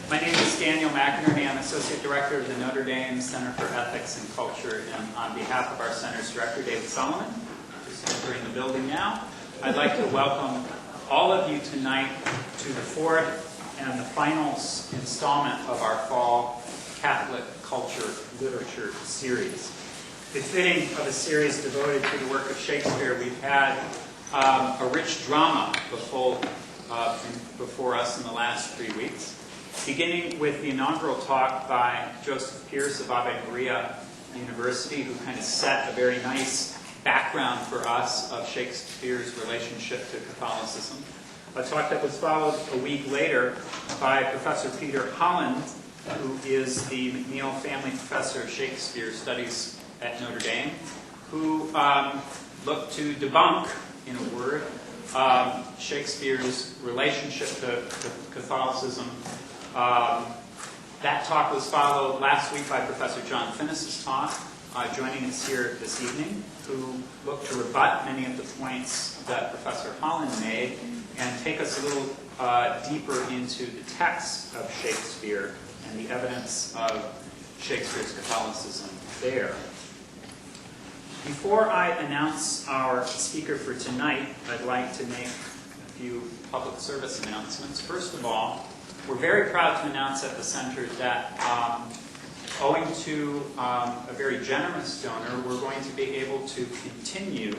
My name is Daniel McInerney. I'm Associate Director of the Notre Dame Center for Ethics and Culture, and on behalf of our Center's Director, David Solomon, who's entering the building now, I'd like to welcome all of you tonight to the fourth and the final installment of our fall Catholic Culture Literature series. Befitting of a series devoted to the work of Shakespeare, we've had a rich drama before us in the last 3 weeks, beginning with the inaugural talk by Joseph Pierce of Ave Maria University, who kind of set a very nice background for us of Shakespeare's relationship to Catholicism. A talk that was followed a week later by Professor Peter Holland, who is the McNeill Family Professor of Shakespeare Studies at Notre Dame, who looked to debunk, in a word, Shakespeare's relationship to Catholicism. That talk was followed last week by Professor John Finnis's talk, joining us here this evening, who looked to rebut many of the points that Professor Holland made and take us a little deeper into the text of Shakespeare and the evidence of Shakespeare's Catholicism there. Before I announce our speaker for tonight, I'd like to make a few public service announcements. First of all, we're very proud to announce at the Center that owing to a very generous donor, we're going to be able to continue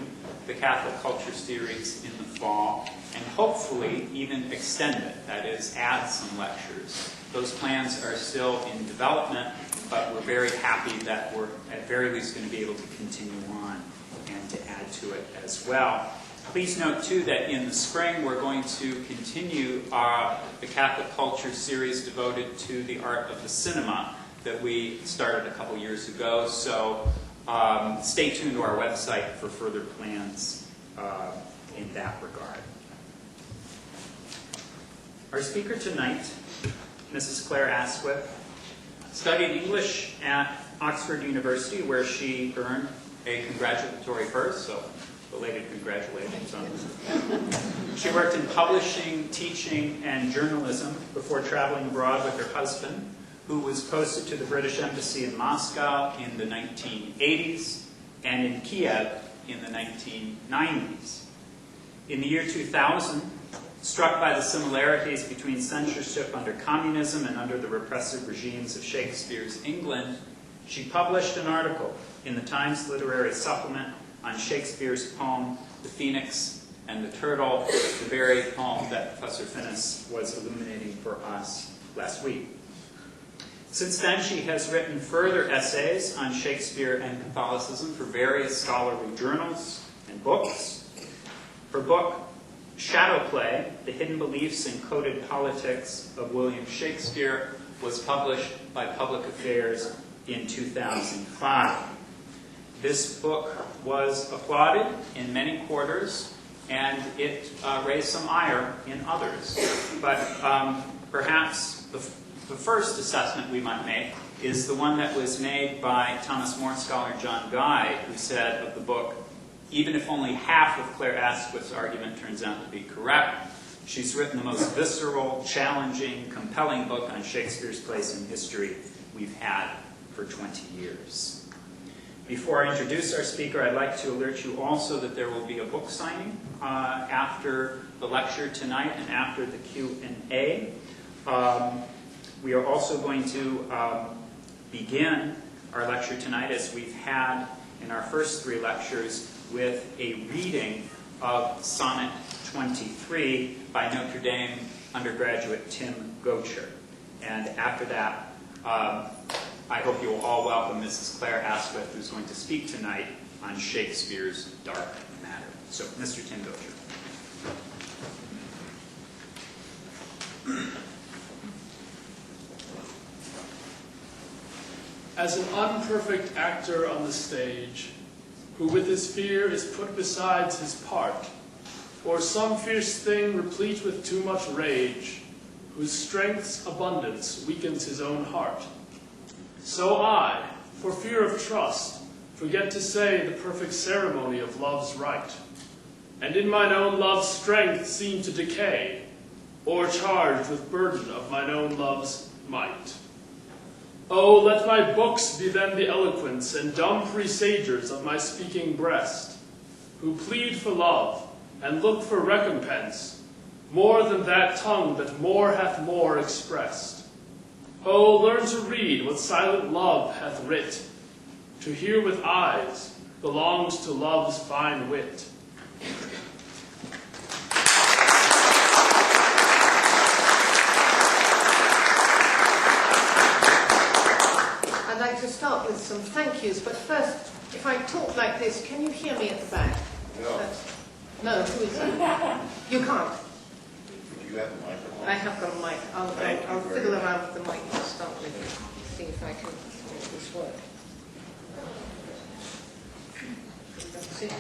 the Catholic Culture series in the fall and hopefully even extend it, that is, add some lectures. Those plans are still in development, but we're very happy that we're at very least going to be able to continue on and to add to it as well. Please note, too, that in the spring we're going to continue the Catholic Culture series devoted to the art of the cinema that we started a couple years ago. So stay tuned to our website for further plans in that regard. Our speaker tonight, Mrs. Clare Asquith, studied English at Oxford University, where she earned a congratulatory first, so belated congratulations on that. She worked in publishing, teaching, and journalism before traveling abroad with her husband, who was posted to the British Embassy in Moscow in the 1980s and in Kiev in the 1990s. In the year 2000, struck by the similarities between censorship under communism and under the repressive regimes of Shakespeare's England, she published an article in the Times Literary Supplement on Shakespeare's poem, The Phoenix and the Turtle, the very poem that Professor Finnis was illuminating for us last week. Since then, she has written further essays on Shakespeare and Catholicism for various scholarly journals and books. Her book, Shadow Play, The Hidden Beliefs and Coded Politics of William Shakespeare, was published by Public Affairs in 2005. This book was applauded in many quarters, and it raised some ire in others. But perhaps the first assessment we might make is the one that was made by Thomas More scholar John Guy, who said of the book, even if only half of Clare Asquith's argument turns out to be correct, she's written the most visceral, challenging, compelling book on Shakespeare's place in history we've had for 20 years. Before I introduce our speaker, I'd like to alert you also that there will be a book signing after the lecture tonight and after the Q&A. We are also going to begin our lecture tonight, as we've had in our first 3 lectures, with a reading of Sonnet 23 by Notre Dame undergraduate Tim Gocher. And after that, I hope you will all welcome Mrs. Clare Asquith, who's going to speak tonight on Shakespeare's dark matter. So, Mr. Tim Gocher. As an unperfect actor on the stage, who with his fear is put besides his part, or some fierce thing replete with too much rage, whose strength's abundance weakens his own heart, so I, for fear of trust, forget to say the perfect ceremony of love's rite, and in mine own love's strength seem to decay, o'ercharged with burden of mine own love's might. Oh, let my books be then the eloquence and dumb presagers of my speaking breast, who plead for love and look for recompense, more than that tongue that more hath more expressed. Oh, learn to read what silent love hath writ. To hear with eyes belongs to love's fine wit. I'd like to start with some thank yous, but first, if I talk like this, can you hear me at the back? No, who is it? You can't. Do you have a microphone? I have got a mic. I'll fiddle around with the mic to start with. See if I can make this work. That's it.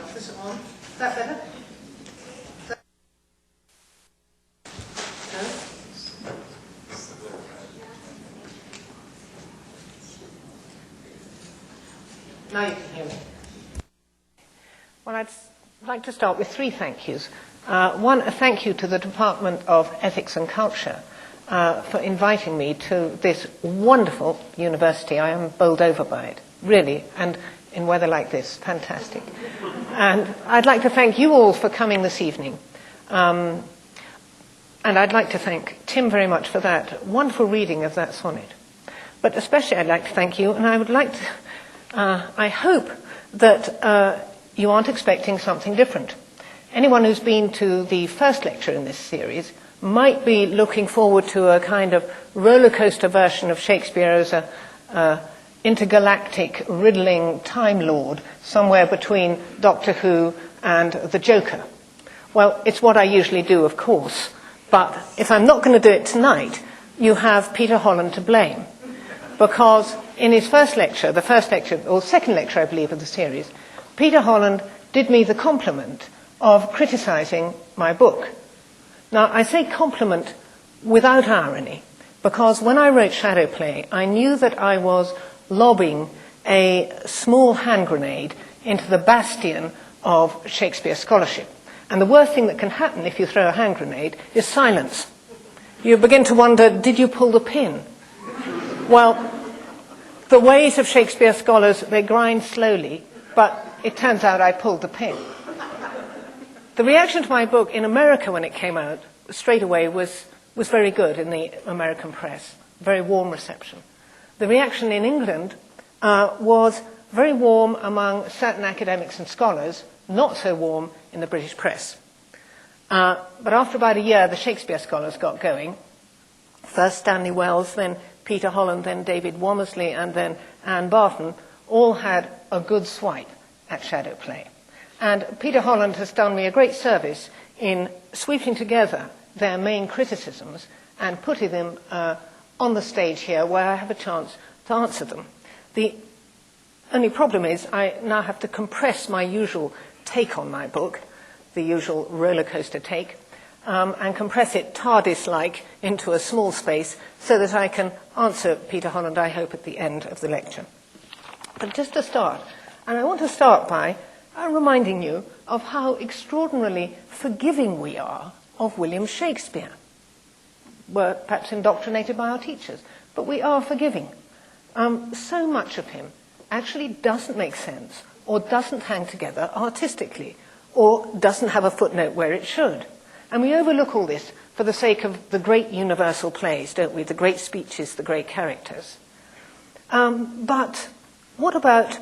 Is this on? Is that better? No? Now you can hear me. Well, I'd like to start with three thank yous. One, a thank you to the Department of Ethics and Culture for inviting me to this wonderful university. I am bowled over by it, really, and in weather like this, fantastic. And I'd like to thank you all for coming this evening. And I'd like to thank Tim very much for that wonderful reading of that sonnet. But especially I'd like to thank you, and I would like to, I hope that you aren't expecting something different. Anyone who's been to the first lecture in this series might be looking forward to a kind of roller coaster version of Shakespeare as a intergalactic, riddling Time Lord somewhere between Doctor Who and the Joker. Well, it's what I usually do, of course, but if I'm not going to do it tonight, you have Peter Holland to blame, because in his first lecture, the first lecture, or second lecture, I believe, of the series, Peter Holland did me the compliment of criticizing my book. Now, I say compliment without irony, because when I wrote Shadow Play, I knew that I was lobbing a small hand grenade into the bastion of Shakespeare scholarship. And the worst thing that can happen if you throw a hand grenade is silence. You begin to wonder, did you pull the pin? Well, the ways of Shakespeare scholars, they grind slowly, but it turns out I pulled the pin. The reaction to my book in America when it came out straight away was very good in the American press, very warm reception. The reaction in England was very warm among certain academics and scholars, not so warm in the British press. But after about a year, the Shakespeare scholars got going. First Stanley Wells, then Peter Holland, then David Womersley, and then Anne Barton, all had a good swipe at Shadow Play. And Peter Holland has done me a great service in sweeping together their main criticisms and putting them on the stage here where I have a chance to answer them. The only problem is I now have to compress my usual take on my book, the usual roller coaster take, and compress it TARDIS-like into a small space so that I can answer Peter Holland, I hope, at the end of the lecture. But just to start, and I want to start by reminding you of how extraordinarily forgiving we are of William Shakespeare. We're perhaps indoctrinated by our teachers, but we are forgiving. So much of him actually doesn't make sense or doesn't hang together artistically or doesn't have a footnote where it should. And we overlook all this for the sake of the great universal plays, don't we? The great speeches, the great characters. But what about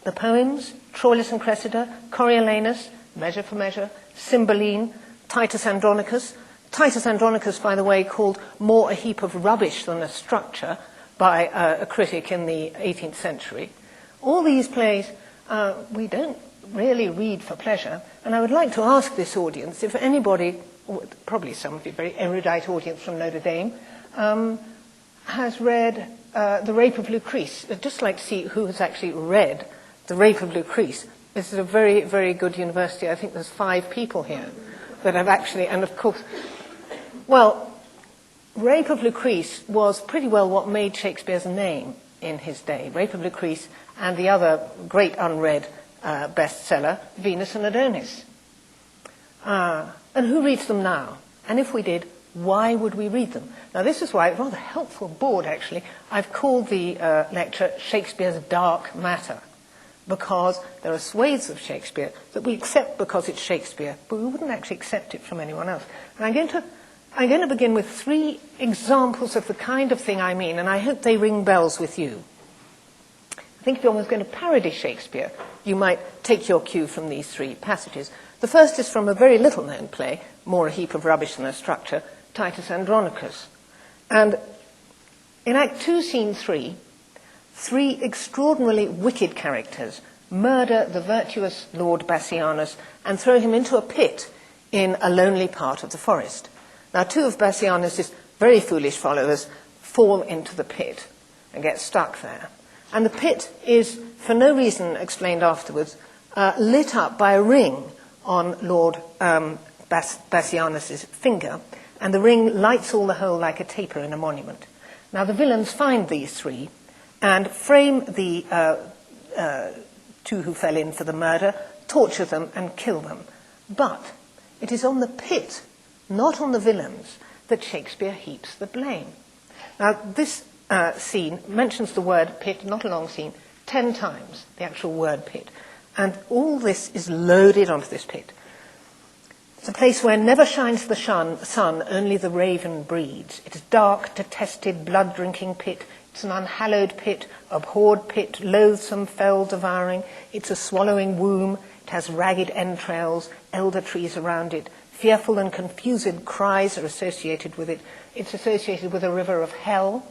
the poems, Troilus and Cressida, Coriolanus, Measure for Measure, Cymbeline, Titus Andronicus? Titus Andronicus, by the way, called more a heap of rubbish than a structure by a critic in the 18th century. All these plays we don't really read for pleasure, and I would like to ask this audience if anybody, probably some of you, very erudite audience from Notre Dame, has read The Rape of Lucrece. I'd just like to see who has actually read The Rape of Lucrece. This is a very, very good university. I think there's 5 people here that have actually, and of course, well, Rape of Lucrece was pretty well what made Shakespeare's name in his day. Rape of Lucrece and the other great unread bestseller, Venus and Adonis. And who reads them now? And if we did, Why would we read them? Now, this is why, rather helpful board, actually, I've called the lecture Shakespeare's Dark Matter, because there are swathes of Shakespeare that we accept because it's Shakespeare, but we wouldn't actually accept it from anyone else. And I'm going to begin with 3 examples of the kind of thing I mean, and I hope they ring bells with you. I think if you're almost going to parody Shakespeare, you might take your cue from these 3 passages. The first is from a very little-known play, more a heap of rubbish than a structure, Titus Andronicus. And in Act 2, Scene 3, 3 extraordinarily wicked characters murder the virtuous Lord Bassianus and throw him into a pit in a lonely part of the forest. Now, 2 of Bassianus' very foolish followers fall into the pit and get stuck there. And the pit is, for no reason explained afterwards, lit up by a ring on Lord Bassianus' finger, and the ring lights all the whole like a taper in a monument. Now, the villains find these 3 and frame the 2 who fell in for the murder, torture them, and kill them. But it is on the pit, not on the villains, that Shakespeare heaps the blame. Now, this scene mentions the word pit, not a long scene, 10 times, the actual word pit. And all this is loaded onto this pit. It's a place where never shines the sun, only the raven breeds. It is dark, detested, blood-drinking pit. It's an unhallowed pit, abhorred pit, loathsome, fell devouring. It's a swallowing womb. It has ragged entrails, elder trees around it. Fearful and confused cries are associated with it. It's associated with a river of hell,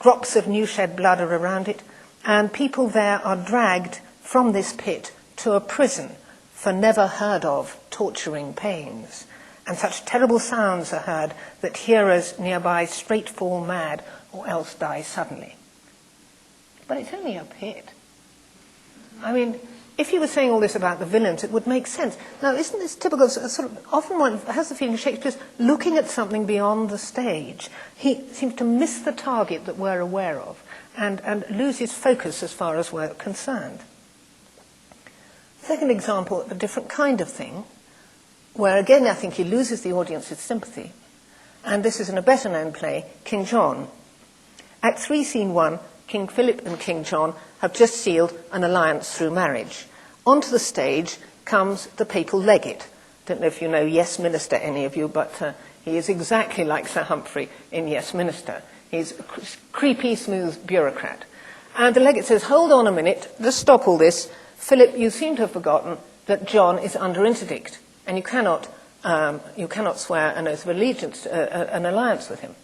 Drops of new-shed blood are around it. And people there are dragged from this pit to a prison for never heard of torturing pains. And such terrible sounds are heard that hearers nearby straight fall mad or else die suddenly. But it's only a pit. I mean, if you were saying all this about the villains, it would make sense. Now, isn't this typical of sort of, often one has the feeling Shakespeare's looking at something beyond the stage. He seems to miss the target that we're aware of and loses focus as far as we're concerned. Second example, a different kind of thing, where again I think he loses the audience's sympathy. And this is in a better-known play, King John. Act 3, Scene 1, King Philip and King John have just sealed an alliance through marriage. Onto the stage comes the papal legate. Don't know if you know Yes Minister, any of you, but he is exactly like Sir Humphrey in Yes Minister. He's a creepy, smooth bureaucrat. And the legate says, hold on a minute, just stop all this. Philip, you seem to have forgotten that John is under interdict, and you cannot swear an oath of allegiance, an alliance with him.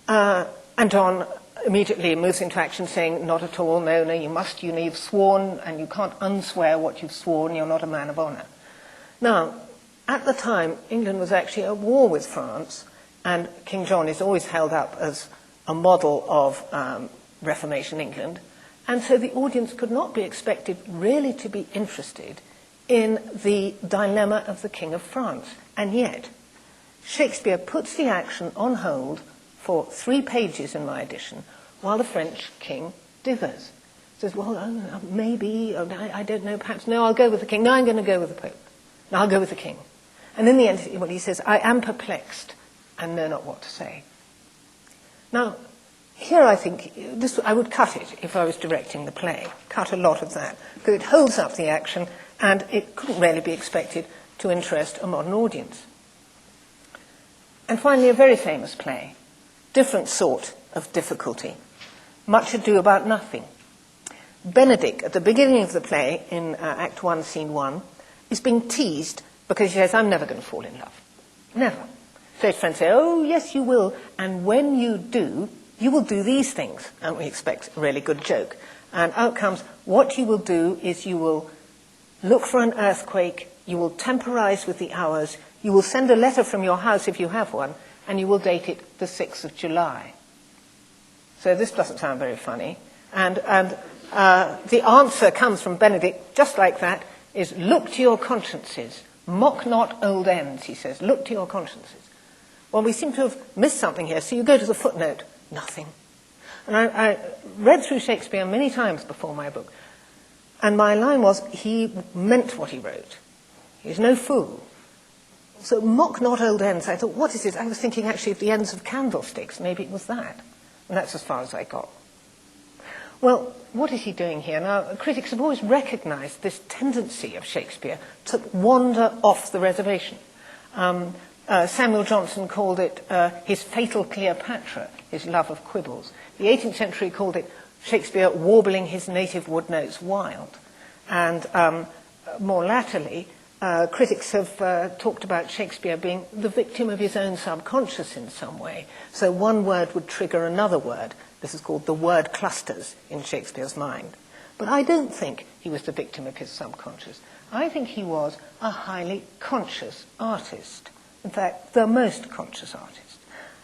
And John immediately moves into action saying, not at all, no, you've sworn, and you can't unswear what you've sworn, you're not a man of honour. Now, at the time, England was actually at war with France, and King John is always held up as a model of Reformation England, and so the audience could not be expected really to be interested in the dilemma of the King of France. And yet, Shakespeare puts the action on hold for 3 pages in my edition, while the French king differs. Says, well, maybe, I don't know, perhaps, no, I'll go with the king. No, I'm going to go with the Pope. No, I'll go with the king. And in the end, what he says, I am perplexed and know not what to say. Now, here I think, I would cut it if I was directing the play, cut a lot of that, because it holds up the action and it couldn't really be expected to interest a modern audience. And finally, a very famous play, different sort of difficulty, Much Ado About Nothing. Benedict, at the beginning of the play, in Act 1, Scene 1, is being teased because he says, I'm never going to fall in love. Never. So his friends say, oh, yes, you will. And when you do, you will do these things. And we expect a really good joke. And out comes, what you will do is you will look for an earthquake, you will temporize with the hours, you will send a letter from your house if you have one, and you will date it the 6th of July. So this doesn't sound very funny. And the answer comes from Benedict, just like that, is look to your consciences. Mock not old ends, he says. Look to your consciences. Well, we seem to have missed something here. So you go to the footnote, nothing. And I read through Shakespeare many times before my book. And my line was, he meant what he wrote. He's no fool. So mock not old ends. I thought, what is it? I was thinking actually of the ends of candlesticks. Maybe it was that. And that's as far as I got. Well, what is he doing here? Now, critics have always recognized this tendency of Shakespeare to wander off the reservation. Samuel Johnson called it his fatal Cleopatra, his love of quibbles. The 18th century called it Shakespeare warbling his native wood notes wild. And more latterly, critics have talked about Shakespeare being the victim of his own subconscious in some way. So one word would trigger another word. This is called the word clusters in Shakespeare's mind. But I don't think he was the victim of his subconscious. I think he was a highly conscious artist. In fact, the most conscious artist.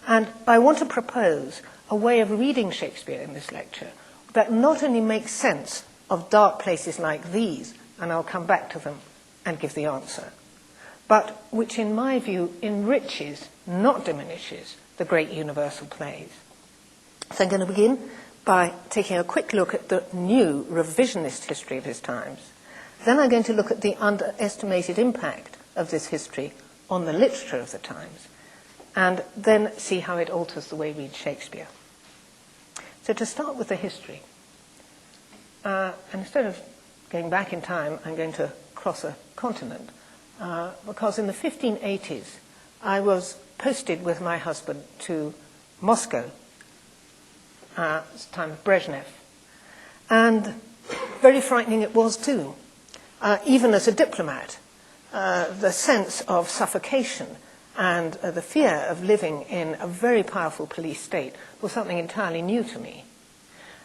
And I want to propose a way of reading Shakespeare in this lecture that not only makes sense of dark places like these, and I'll come back to them and give the answer, but which, in my view, enriches, not diminishes, the great universal plays. So I'm going to begin by taking a quick look at the new revisionist history of his times. Then I'm going to look at the underestimated impact of this history on the literature of the times, and then see how it alters the way we read Shakespeare. So to start with the history, and instead of going back in time, I'm going to cross a continent, because in the 1580s, I was posted with my husband to Moscow. It's the time of Brezhnev. And very frightening it was too. Even as a diplomat, the sense of suffocation and the fear of living in a very powerful police state was something entirely new to me.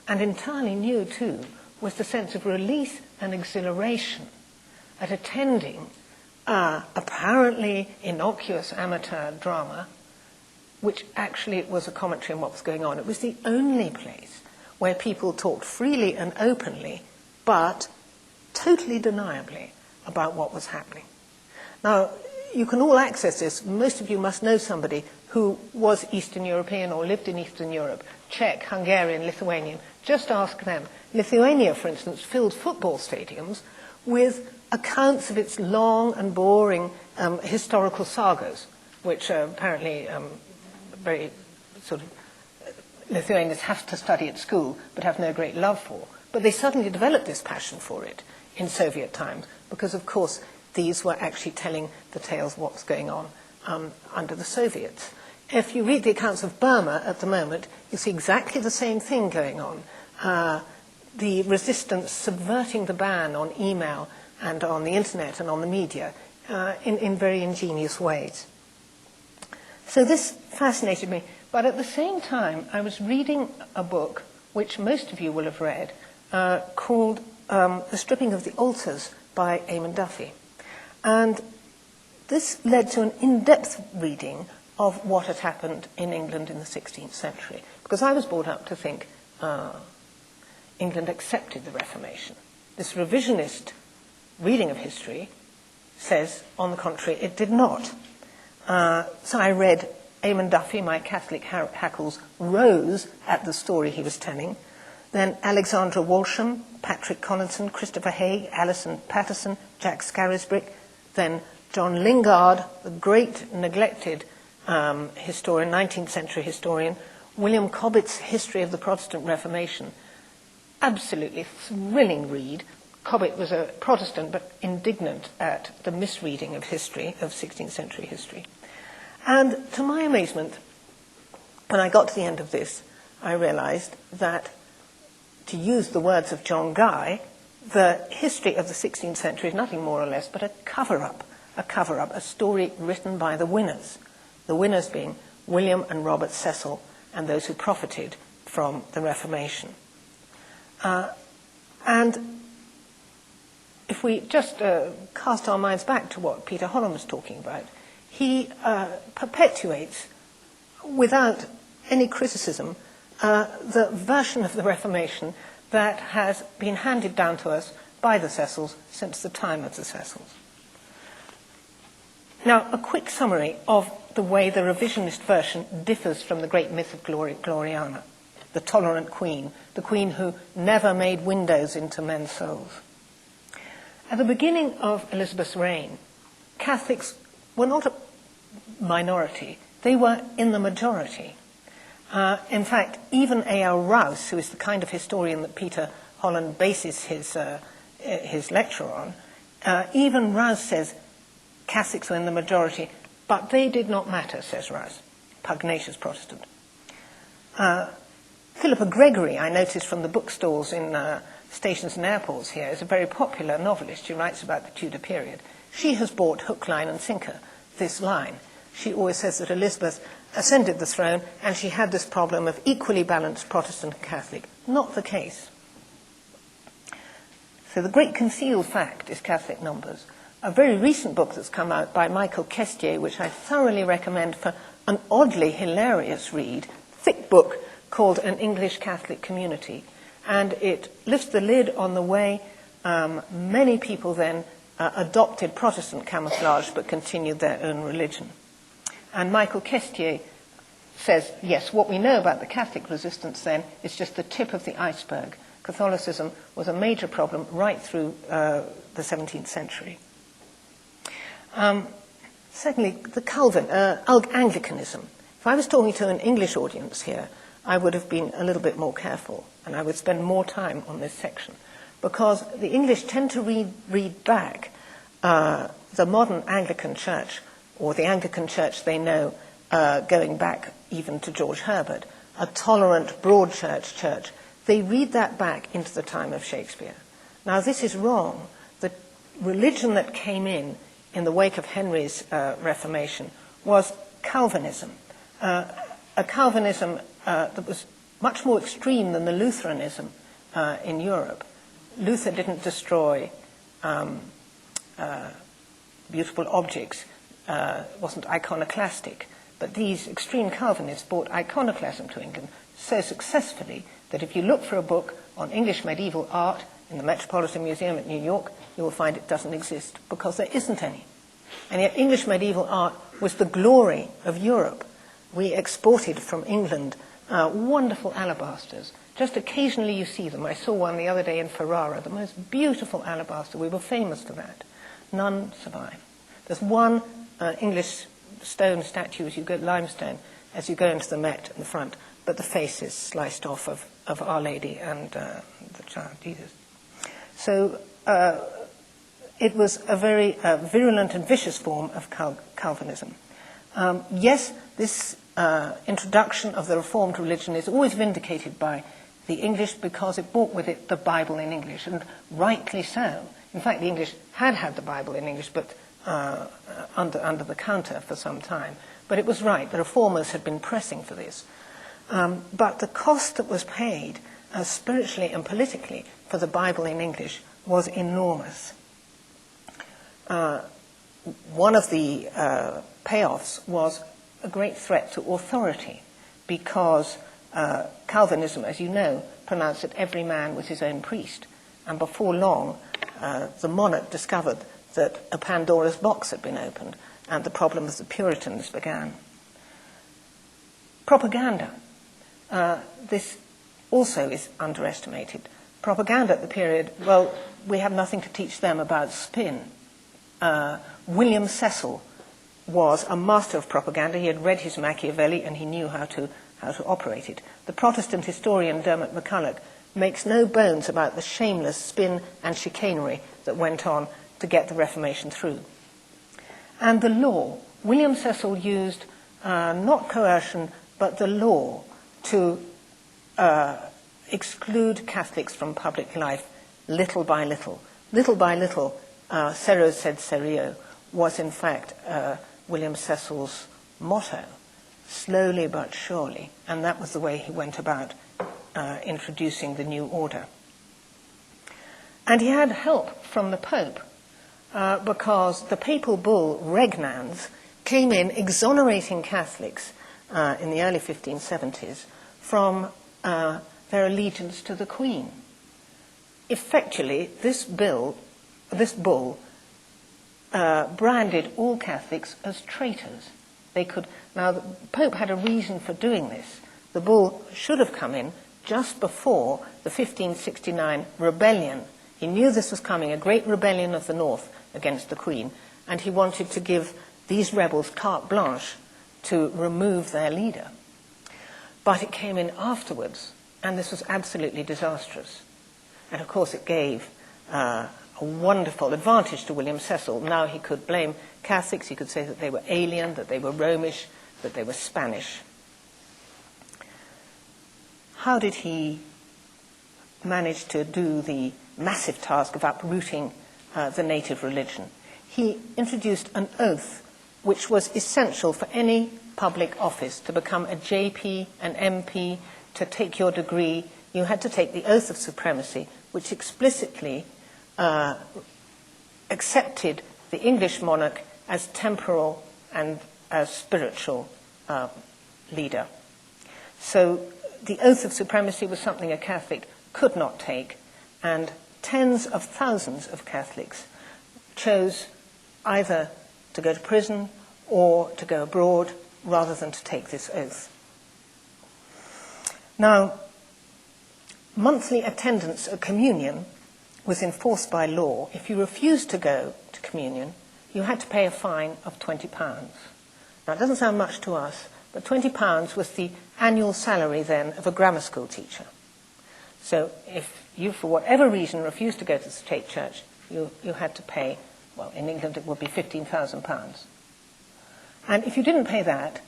And entirely new too was the sense of release and exhilaration at attending apparently innocuous amateur drama, which actually was a commentary on what was going on. It was the only place where people talked freely and openly, but totally deniably, about what was happening. Now, you can all access this. Most of you must know somebody who was Eastern European or lived in Eastern Europe, Czech, Hungarian, Lithuanian. Just ask them. Lithuania, for instance, filled football stadiums with accounts of its long and boring historical sagas, which apparently very sort of Lithuanians have to study at school but have no great love for. But they suddenly developed this passion for it in Soviet times because, of course, these were actually telling the tales of what was going on under the Soviets. If you read the accounts of Burma at the moment, you see exactly the same thing going on. The resistance subverting the ban on email and on the internet and on the media in very ingenious ways. So this fascinated me. But at the same time, I was reading a book, which most of you will have read, called The Stripping of the Altars by Eamon Duffy. And this led to an in-depth reading of what had happened in England in the 16th century. Because I was brought up to think England accepted the Reformation. This revisionist reading of history says, on the contrary, it did not. So I read Eamon Duffy, my Catholic hackles, rose at the story he was telling. Then Alexandra Walsham, Patrick Connaughton, Christopher Haig, Alison Patterson, Jack Scarisbrick, then John Lingard, the great neglected historian, 19th century historian, William Cobbett's History of the Protestant Reformation. Absolutely thrilling read. Cobbett was a Protestant but indignant at the misreading of history, of 16th century history. And to my amazement, when I got to the end of this, I realized that, to use the words of John Guy, the history of the 16th century is nothing more or less but a cover-up, a story written by the winners being William and Robert Cecil and those who profited from the Reformation. And if we just cast our minds back to what Peter Holland was talking about, he perpetuates, without any criticism, the version of the Reformation that has been handed down to us by the Cecils since the time of the Cecils. Now, a quick summary of the way the revisionist version differs from the great myth of Gloriana, the tolerant queen, the queen who never made windows into men's souls. At the beginning of Elizabeth's reign, Catholics were not a minority, they were in the majority. In fact, even A.L. Rouse, who is the kind of historian that Peter Holland bases his lecture on, even Rouse says Catholics were in the majority, but they did not matter, says Rouse, pugnacious Protestant. Philippa Gregory, I noticed from the bookstores in stations and airports here, is a very popular novelist. She writes about the Tudor period. She has bought hook, line and sinker this line. She always says that Elizabeth ascended the throne and she had this problem of equally balanced Protestant and Catholic. Not the case. So the great concealed fact is Catholic numbers. A very recent book that's come out by Michael Kestier, which I thoroughly recommend for an oddly hilarious read, thick book called An English Catholic Community. And it lifts the lid on the way many people then adopted Protestant camouflage but continued their own religion. And Michael Kestier says, yes, what we know about the Catholic resistance then is just the tip of the iceberg. Catholicism was a major problem right through the 17th century. Secondly, Anglicanism. If I was talking to an English audience here, I would have been a little bit more careful, and I would spend more time on this section, because the English tend to read back the modern Anglican Church, or the Anglican Church they know, going back even to George Herbert, a tolerant, broad church. They read that back into the time of Shakespeare. Now, this is wrong. The religion that came in the wake of Henry's Reformation was Calvinism, a Calvinism that was much more extreme than the Lutheranism in Europe. Luther didn't destroy beautiful objects, wasn't iconoclastic, but these extreme Calvinists brought iconoclasm to England so successfully that if you look for a book on English medieval art in the Metropolitan Museum at New York, you will find it doesn't exist, because there isn't any. And yet English medieval art was the glory of Europe. We exported from England wonderful alabasters. Just occasionally you see them. I saw one the other day in Ferrara, the most beautiful alabaster. We were famous for that. None survive. There's one English stone statue, limestone, as you go into the Met in the front, but the face is sliced off of Our Lady and the child Jesus. So it was a very virulent and vicious form of Calvinism. Yes, this introduction of the Reformed religion is always vindicated by the English because it brought with it the Bible in English, and rightly so. In fact, the English had the Bible in English, but under the counter for some time. But it was right. The Reformers had been pressing for this. But the cost that was paid, spiritually and politically, for the Bible in English was enormous. One of the payoffs was a great threat to authority, because Calvinism, as you know, pronounced that every man was his own priest. And before long, the monarch discovered that a Pandora's box had been opened, and the problem of the Puritans began. Propaganda. This also is underestimated. Propaganda at the period, well, we have nothing to teach them about spin. William Cecil was a master of propaganda. He had read his Machiavelli and he knew how to operate it. The Protestant historian Dermot McCulloch makes no bones about the shameless spin and chicanery that went on to get the Reformation through. And the law. William Cecil used not coercion, but the law to exclude Catholics from public life little by little. Little by little, Sero sed serio, was in fact William Cecil's motto, slowly but surely, and that was the way he went about introducing the new order. And he had help from the Pope, because the papal bull Regnans came in exonerating Catholics in the early 1570s from their allegiance to the Queen. Effectually, this bull branded all Catholics as traitors. Now, the Pope had a reason for doing this. The bull should have come in just before the 1569 rebellion. He knew this was coming, a great rebellion of the North against the Queen, and he wanted to give these rebels carte blanche to remove their leader. But it came in afterwards, and this was absolutely disastrous. And of course it gave a wonderful advantage to William Cecil. Now he could blame Catholics, he could say that they were alien, that they were Romish, that they were Spanish. How did he manage to do the massive task of uprooting the native religion? He introduced an oath which was essential for any public office. To become a JP, an MP, to take your degree, you had to take the oath of supremacy, which explicitly accepted the English monarch as temporal and as spiritual leader. So the oath of supremacy was something a Catholic could not take, and tens of thousands of Catholics chose either to go to prison or to go abroad rather than to take this oath. Now, monthly attendance at communion was enforced by law. If you refused to go to communion, you had to pay a fine of £20. Now, it doesn't sound much to us, but £20 was the annual salary then of a grammar school teacher. So if you, for whatever reason, refused to go to the state church, you had to pay, well, in England it would be £15,000. And if you didn't pay that,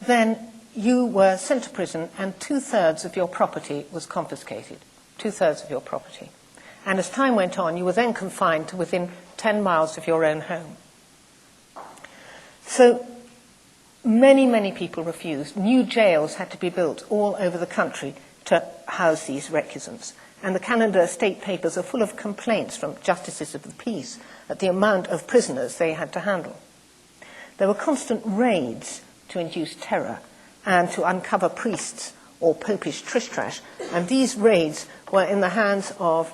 then you were sent to prison and 2/3 of your property was confiscated. 2/3 of your property. And as time went on, you were then confined to within 10 miles of your own home. So many, many people refused. New jails had to be built all over the country to house these recusants. And the Canada State Papers are full of complaints from justices of the peace at the amount of prisoners they had to handle. There were constant raids to induce terror and to uncover priests or popish trish-trash. And these raids were in the hands of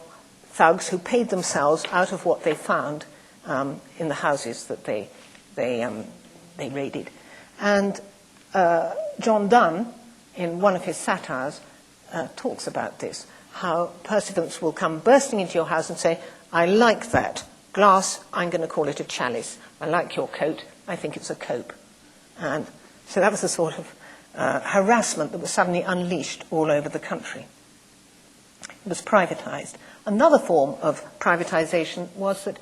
thugs who paid themselves out of what they found in the houses that they raided. And John Donne, in one of his satires, talks about this, how perseverance will come bursting into your house and say, I like that glass, I'm going to call it a chalice. I like your coat, I think it's a cope. And so that was the sort of harassment that was suddenly unleashed all over the country. It was privatized. Another form of privatization was that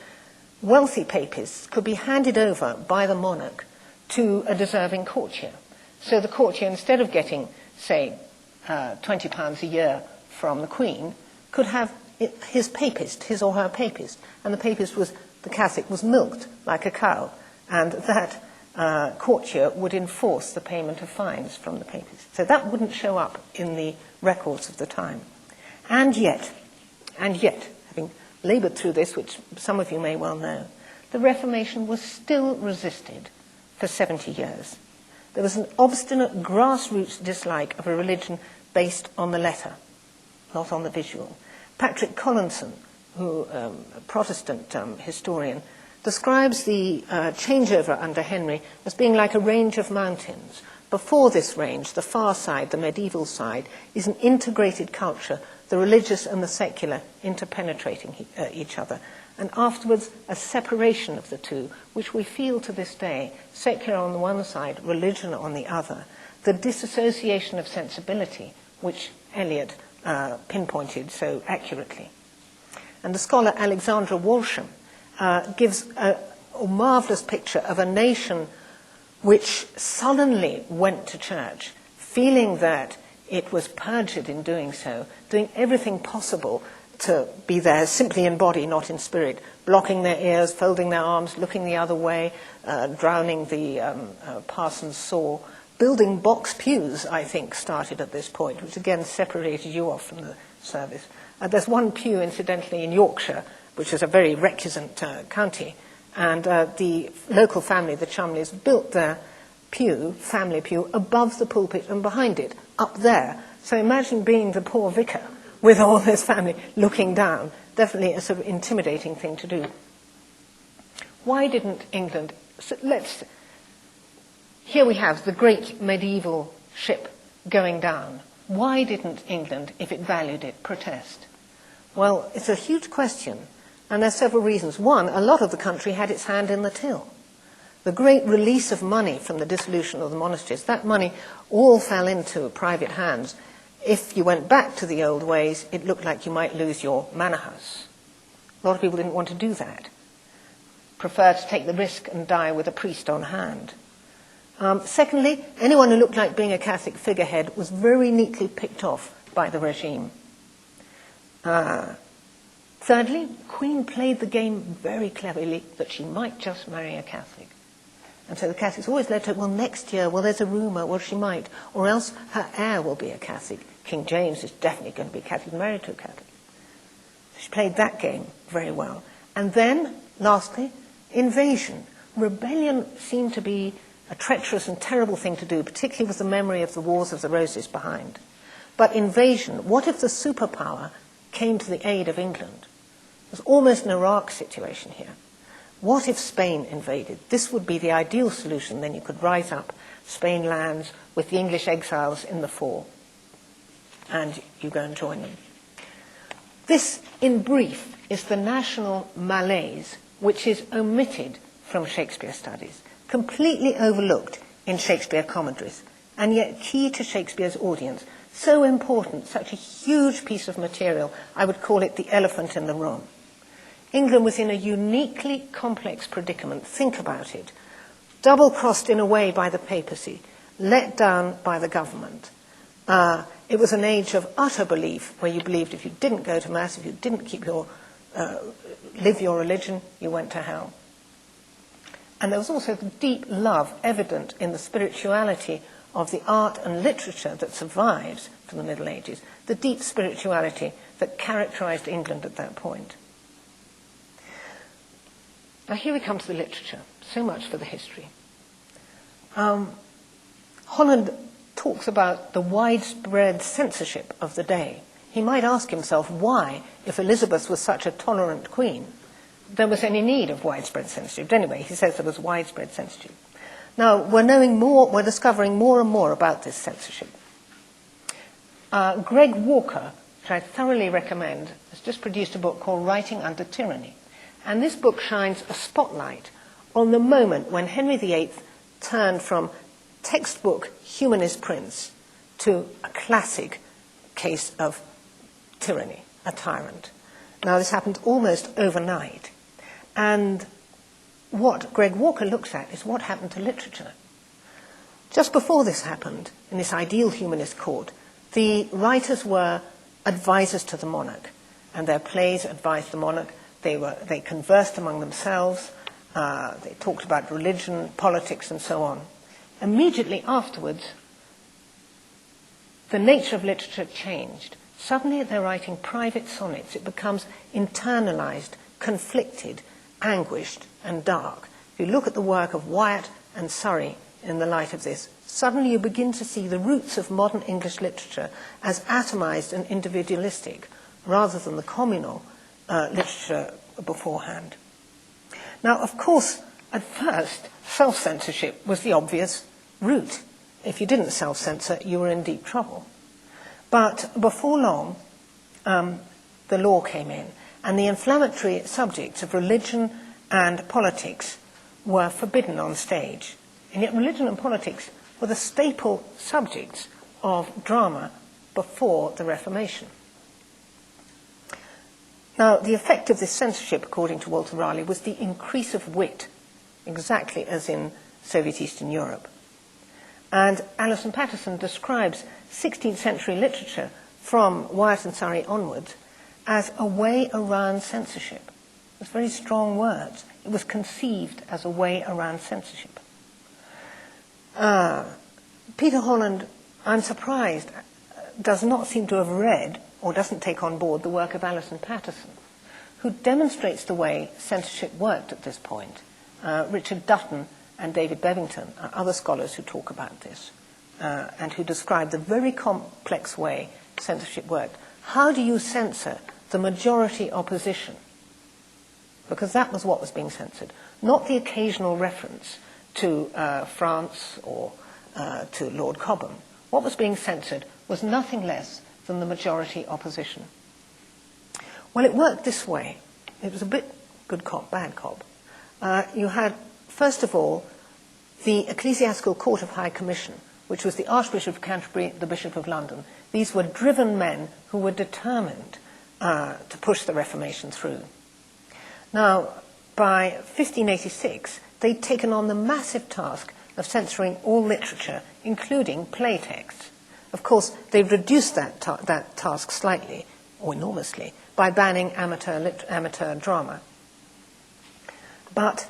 wealthy papists could be handed over by the monarch to a deserving courtier. So the courtier, instead of getting, say, £20 a year from the Queen, could have his papist, his or her papist. And the papist was, the Catholic, was milked like a cow. And that courtier would enforce the payment of fines from the papist. So that wouldn't show up in the records of the time. And yet, having laboured through this, which some of you may well know, the Reformation was still resisted for 70 years. There was an obstinate grassroots dislike of a religion based on the letter, not on the visual. Patrick Collinson, who a Protestant historian, describes the changeover under Henry as being like a range of mountains. Before this range, the far side, the medieval side, is an integrated culture, the religious and the secular interpenetrating each other. And afterwards, a separation of the two, which we feel to this day, secular on the one side, religion on the other. The disassociation of sensibility, which Eliot pinpointed so accurately. And the scholar Alexandra Walsham gives a marvellous picture of a nation which sullenly went to church, feeling that it was perjured in doing so, doing everything possible to be there simply in body, not in spirit, blocking their ears, folding their arms, looking the other way, drowning the parson's saw. Building box pews, I think, started at this point, which again separated you off from the service. There's one pew, incidentally, in Yorkshire, which is a very recusant county, and the local family, the Chumleys, built their pew, family pew, above the pulpit and behind it, up there. So imagine being the poor vicar with all his family looking down. Definitely a sort of intimidating thing to do. Why didn't England... So here we have the great medieval ship going down. Why didn't England, if it valued it, protest? Well, it's a huge question, and there's several reasons. One, a lot of the country had its hand in the till. The great release of money from the dissolution of the monasteries, that money all fell into private hands. If you went back to the old ways, it looked like you might lose your manor house. A lot of people didn't want to do that. Preferred to take the risk and die with a priest on hand. Secondly, anyone who looked like being a Catholic figurehead was very neatly picked off by the regime. Thirdly, the Queen played the game very cleverly that she might just marry a Catholic. And so the Catholics always led to, well, next year, well, there's a rumour, well, she might. Or else her heir will be a Catholic. King James is definitely going to be a Catholic, married to a Catholic. She played that game very well. And then, lastly, invasion. Rebellion seemed to be a treacherous and terrible thing to do, particularly with the memory of the Wars of the Roses behind. But invasion, what if the superpower came to the aid of England? There's almost an Iraq situation here. What if Spain invaded? This would be the ideal solution. Then you could rise up, Spain lands with the English exiles in the fore, and you go and join them. This, in brief, is the national malaise which is omitted from Shakespeare studies, completely overlooked in Shakespeare commentaries, and yet key to Shakespeare's audience. So important, such a huge piece of material, I would call it the elephant in the room. England was in a uniquely complex predicament. Think about it. Double-crossed in a way by the papacy, let down by the government. It was an age of utter belief, where you believed if you didn't go to Mass, if you didn't live your religion, you went to hell. And there was also the deep love evident in the spirituality of the art and literature that survives from the Middle Ages, the deep spirituality that characterized England at that point. Now here we come to the literature. So much for the history. Holland talks about the widespread censorship of the day. He might ask himself why, if Elizabeth was such a tolerant queen, there was any need of widespread censorship. But anyway, he says there was widespread censorship. Now, we're discovering more and more about this censorship. Greg Walker, which I thoroughly recommend, has just produced a book called Writing Under Tyranny. And this book shines a spotlight on the moment when Henry VIII turned from textbook humanist prince to a classic case of tyranny, a tyrant. Now, this happened almost overnight. And what Greg Walker looks at is what happened to literature. Just before this happened, in this ideal humanist court, the writers were advisors to the monarch, and their plays advised the monarch. They conversed among themselves. They talked about religion, politics, and so on. Immediately afterwards, the nature of literature changed. Suddenly they're writing private sonnets. It becomes internalized, conflicted, anguished, and dark. If you look at the work of Wyatt and Surrey in the light of this, suddenly you begin to see the roots of modern English literature as atomized and individualistic, rather than the communal literature beforehand. Now, of course, at first, self-censorship was the obvious route. If you didn't self-censor, you were in deep trouble. But before long, the law came in, and the inflammatory subjects of religion and politics were forbidden on stage. And yet religion and politics were the staple subjects of drama before the Reformation. Now, the effect of this censorship, according to Walter Raleigh, was the increase of wit, exactly as in Soviet Eastern Europe. And Alison Patterson describes 16th century literature from Wyatt and Surrey onwards as a way around censorship. It's very strong words. It was conceived as a way around censorship. Peter Holland, I'm surprised, does not seem to have read or doesn't take on board the work of Alison Patterson, who demonstrates the way censorship worked at this point. Richard Dutton and David Bevington are other scholars who talk about this and who describe the very complex way censorship worked. How do you censor the majority opposition? Because that was what was being censored, not the occasional reference to France or to Lord Cobham. What was being censored was nothing less than the majority opposition. Well, it worked this way. It was a bit good cop, bad cop. You had, first of all, the Ecclesiastical Court of High Commission, which was the Archbishop of Canterbury, the Bishop of London. These were driven men who were determined to push the Reformation through. Now, by 1586, they'd taken on the massive task of censoring all literature, including play texts. Of course, they've reduced that task slightly, or enormously, by banning amateur drama. But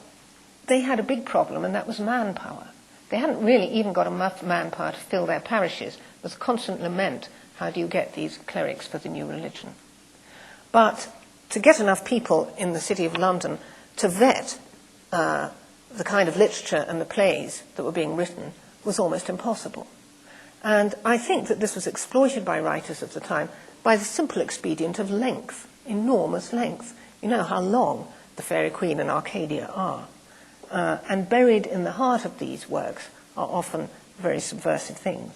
they had a big problem, and that was manpower. They hadn't really even got enough manpower to fill their parishes. It was a constant lament, how do you get these clerics for the new religion? But to get enough people in the City of London to vet the kind of literature and the plays that were being written was almost impossible. And I think that this was exploited by writers of the time by the simple expedient of length, enormous length. You know how long the Fairy Queen and Arcadia are. And buried in the heart of these works are often very subversive things.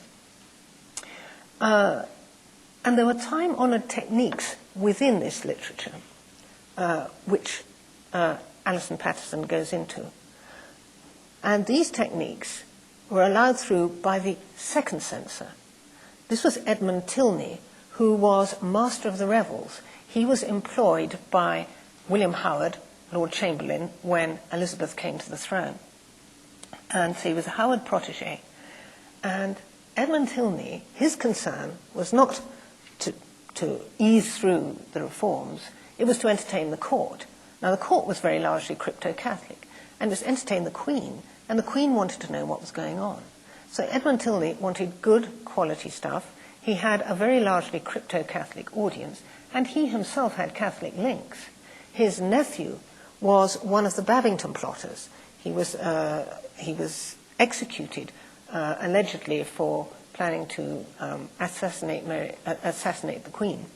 And there were time-honoured techniques within this literature, which Alison Patterson goes into. And these techniques were allowed through by the second censor. This was Edmund Tilney, who was Master of the Revels. He was employed by William Howard, Lord Chamberlain, when Elizabeth came to the throne. And so he was a Howard protege. And Edmund Tilney, his concern was not to ease through the reforms, it was to entertain the court. Now, the court was very largely crypto-Catholic, and it entertained the Queen, and the Queen wanted to know what was going on. So Edmund Tilney wanted good quality stuff. He had a very largely crypto-Catholic audience, and he himself had Catholic links. His nephew was one of the Babington plotters. He was executed, allegedly, for planning to assassinate the Queen.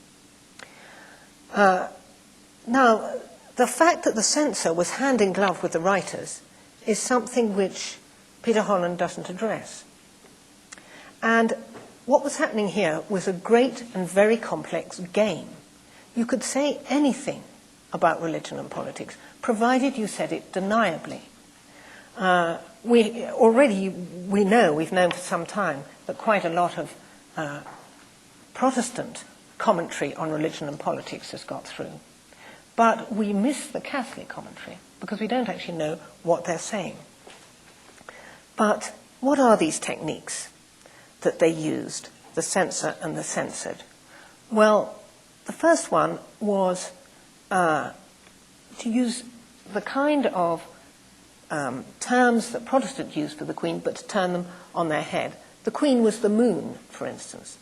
Now, the fact that the censor was hand in glove with the writers is something which Peter Holland doesn't address. And what was happening here was a great and very complex game. You could say anything about religion and politics, provided you said it deniably. We've known for some time that quite a lot of Protestant commentary on religion and politics has got through. But we miss the Catholic commentary because we don't actually know what they're saying. But what are these techniques that they used, the censor and the censored? Well, the first one was to use the kind of terms that Protestants used for the Queen, but to turn them on their head. The Queen was the moon, for instance.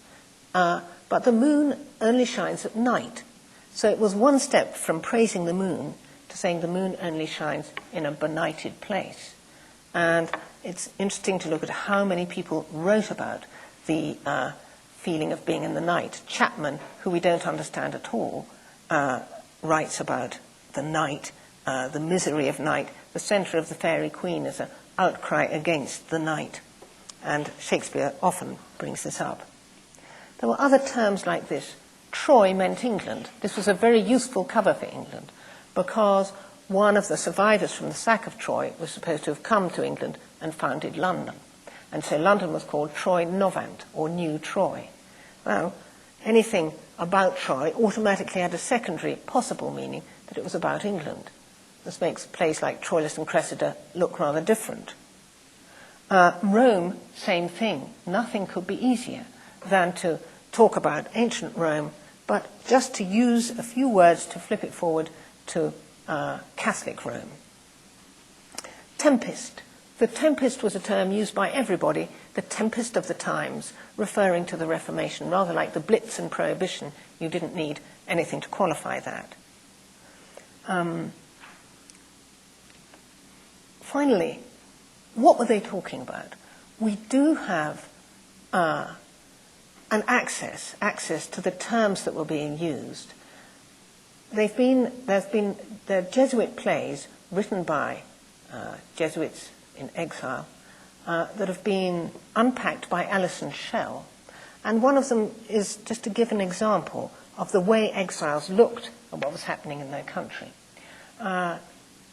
But the moon only shines at night. So it was one step from praising the moon to saying the moon only shines in a benighted place. And it's interesting to look at how many people wrote about the feeling of being in the night. Chapman, who we don't understand at all, writes about the night, the misery of night. The centre of the Fairy Queen is an outcry against the night. And Shakespeare often brings this up. There were other terms like this. Troy meant England. This was a very useful cover for England because one of the survivors from the sack of Troy was supposed to have come to England and founded London. And so London was called Troy Novant, or New Troy. Well, anything about Troy automatically had a secondary possible meaning that it was about England. This makes a place like Troilus and Cressida look rather different. Rome, same thing. Nothing could be easier than to talk about ancient Rome, but just to use a few words to flip it forward to Catholic Rome. Tempest. The tempest was a term used by everybody, the tempest of the times, referring to the Reformation, rather like the Blitz and Prohibition. You didn't need anything to qualify that. Finally, what were they talking about? We do have an access to the terms that were being used. There are Jesuit plays written by Jesuits in exile that have been unpacked by Alison Schell. And one of them is just to give an example of the way exiles looked at what was happening in their country.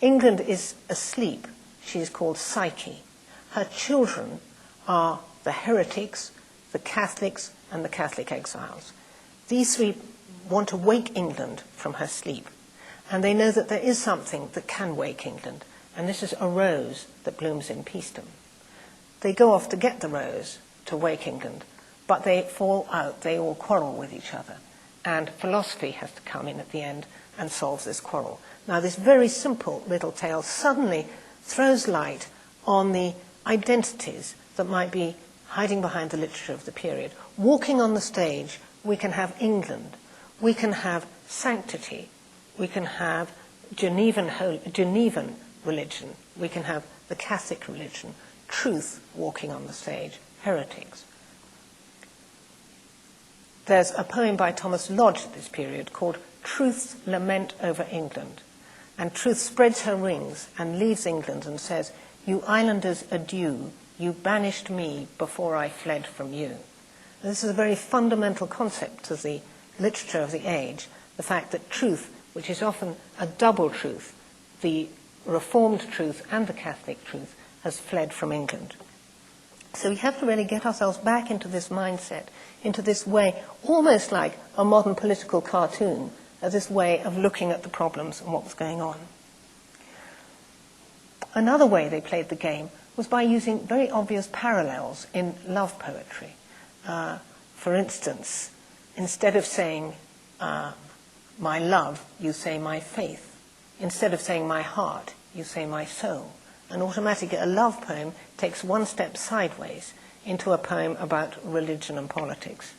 England is asleep. She is called Psyche. Her children are the heretics, the Catholics, and the Catholic exiles. These three want to wake England from her sleep, and they know that there is something that can wake England, and this is a rose that blooms in peacedom. They go off to get the rose to wake England, but they fall out, they all quarrel with each other, and philosophy has to come in at the end and solve this quarrel. Now, this very simple little tale suddenly throws light on the identities that might be hiding behind the literature of the period. Walking on the stage, we can have England, we can have sanctity, we can have Genevan religion, we can have the Catholic religion, truth walking on the stage, heretics. There's a poem by Thomas Lodge at this period called Truth's Lament over England. And truth spreads her wings and leaves England and says, "You islanders, adieu. You banished me before I fled from you." And this is a very fundamental concept to the literature of the age, the fact that truth, which is often a double truth, the Reformed truth and the Catholic truth, has fled from England. So we have to really get ourselves back into this mindset, into this way, almost like a modern political cartoon, this way of looking at the problems and what was going on. Another way they played the game was by using very obvious parallels in love poetry. For instance, instead of saying my love, you say my faith. Instead of saying my heart, you say my soul. And automatically a love poem takes one step sideways into a poem about religion and politics.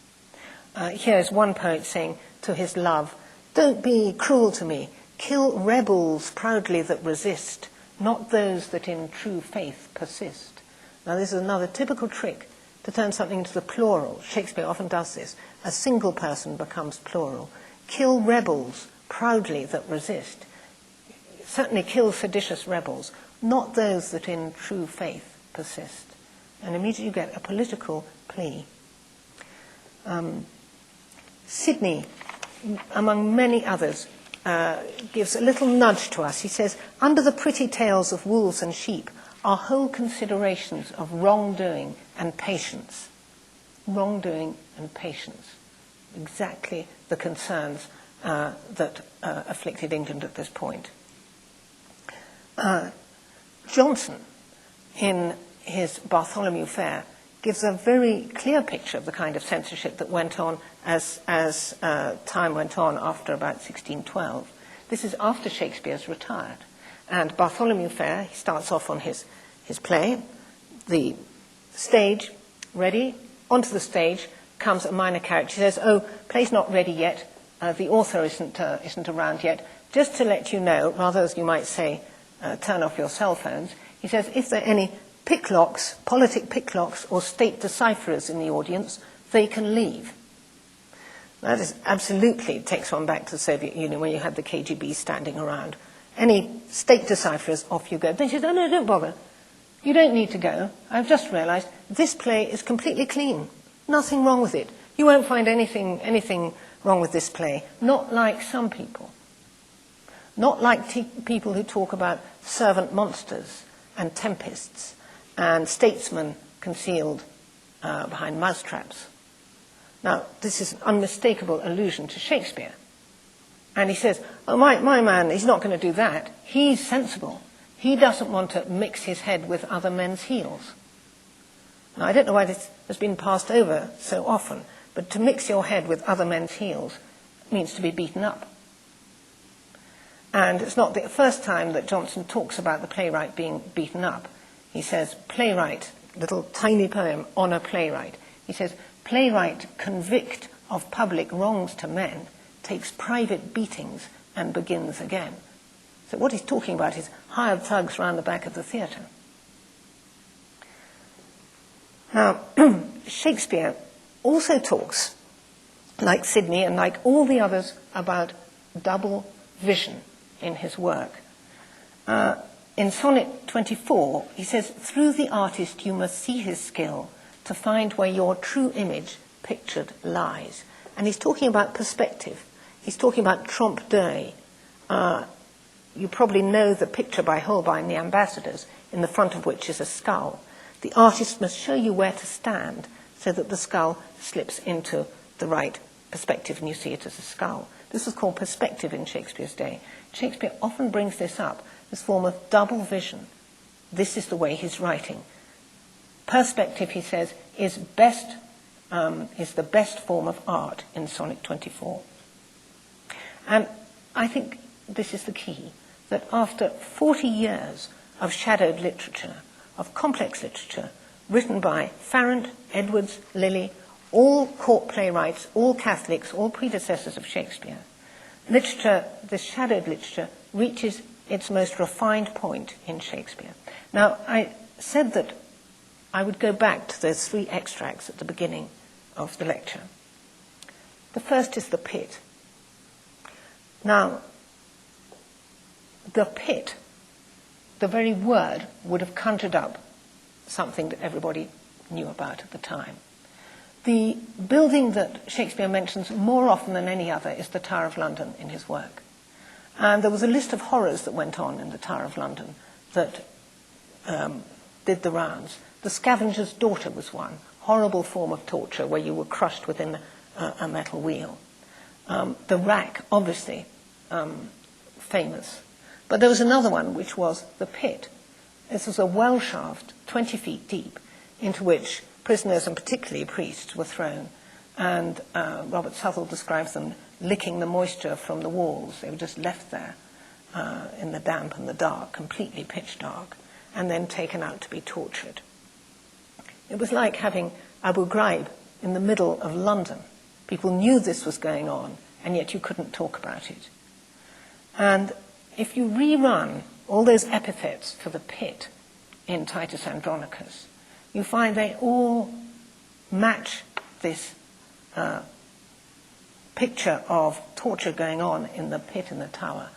Here's one poet saying to his love, "Don't be cruel to me. Kill rebels proudly that resist, not those that in true faith persist." Now this is another typical trick to turn something into the plural. Shakespeare often does this. A single person becomes plural. Kill rebels proudly that resist. Certainly kill seditious rebels, not those that in true faith persist. And immediately you get a political plea. Sidney, among many others, gives a little nudge to us. He says, "Under the pretty tales of wolves and sheep are whole considerations of wrongdoing and patience." Wrongdoing and patience. Exactly the concerns that afflicted England at this point. Johnson, in his Bartholomew Fair, gives a very clear picture of the kind of censorship that went on as time went on after about 1612. This is after Shakespeare's retired. And Bartholomew Fair, he starts off on his play, the stage, ready, onto the stage comes a minor character. He says, "Oh, play's not ready yet, the author isn't around yet. Just to let you know, rather as you might say, turn off your cell phones," he says, "if there are any picklocks, politic picklocks or state decipherers in the audience, they can leave." That is absolutely takes one back to the Soviet Union where you had the KGB standing around. Any state decipherers, off you go. They said, "Oh no, don't bother. You don't need to go. I've just realized this play is completely clean. Nothing wrong with it. You won't find anything wrong with this play. Not like some people. Not like people who talk about servant monsters and tempests and statesmen concealed behind mousetraps." Now, this is an unmistakable allusion to Shakespeare. And he says, "Oh, my man, he's not going to do that. He's sensible. He doesn't want to mix his head with other men's heels." Now, I don't know why this has been passed over so often, but to mix your head with other men's heels means to be beaten up. And it's not the first time that Johnson talks about the playwright being beaten up. He says, playwright, little tiny poem on a playwright. He says, "Playwright convict of public wrongs to men takes private beatings and begins again." So what he's talking about is hired thugs round the back of the theatre. Now, Shakespeare also talks, like Sidney and like all the others, about double vision in his work. In Sonnet 24, he says, "Through the artist you must see his skill to find where your true image pictured lies." And he's talking about perspective. He's talking about trompe l'oeil. You probably know the picture by Holbein, The Ambassadors, in the front of which is a skull. The artist must show you where to stand so that the skull slips into the right perspective and you see it as a skull. This was called perspective in Shakespeare's day. Shakespeare often brings this up, this form of double vision. This is the way he's writing. Perspective, he says, is the best form of art in Sonnet 24. And I think this is the key, that after 40 years of shadowed literature, of complex literature, written by Farrant, Edwards, Lilly, all court playwrights, all Catholics, all predecessors of Shakespeare, literature, this shadowed literature, reaches its most refined point in Shakespeare. Now, I said that I would go back to those 3 extracts at the beginning of the lecture. The first is the pit. Now, the pit, the very word would have conjured up something that everybody knew about at the time. The building that Shakespeare mentions more often than any other is the Tower of London in his work. And there was a list of horrors that went on in the Tower of London that did the rounds. The Scavenger's Daughter was one, horrible form of torture where you were crushed within a metal wheel. The rack, obviously, famous. But there was another one, which was the pit. This was a well shaft, 20 feet deep, into which prisoners, and particularly priests, were thrown. And Robert Southall describes them licking the moisture from the walls. They were just left there in the damp and the dark, completely pitch dark, and then taken out to be tortured. It was like having Abu Ghraib in the middle of London. People knew this was going on, and yet you couldn't talk about it. And if you rerun all those epithets for the pit in Titus Andronicus, you find they all match this picture of torture going on in the pit in the tower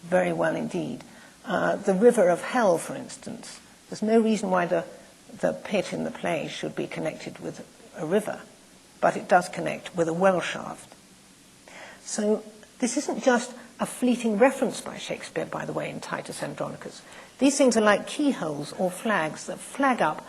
very well indeed. The river of hell, for instance, there's no reason why the pit in the play should be connected with a river, but it does connect with a well shaft. So this isn't just a fleeting reference by Shakespeare, by the way, in Titus Andronicus. These things are like keyholes or flags that flag up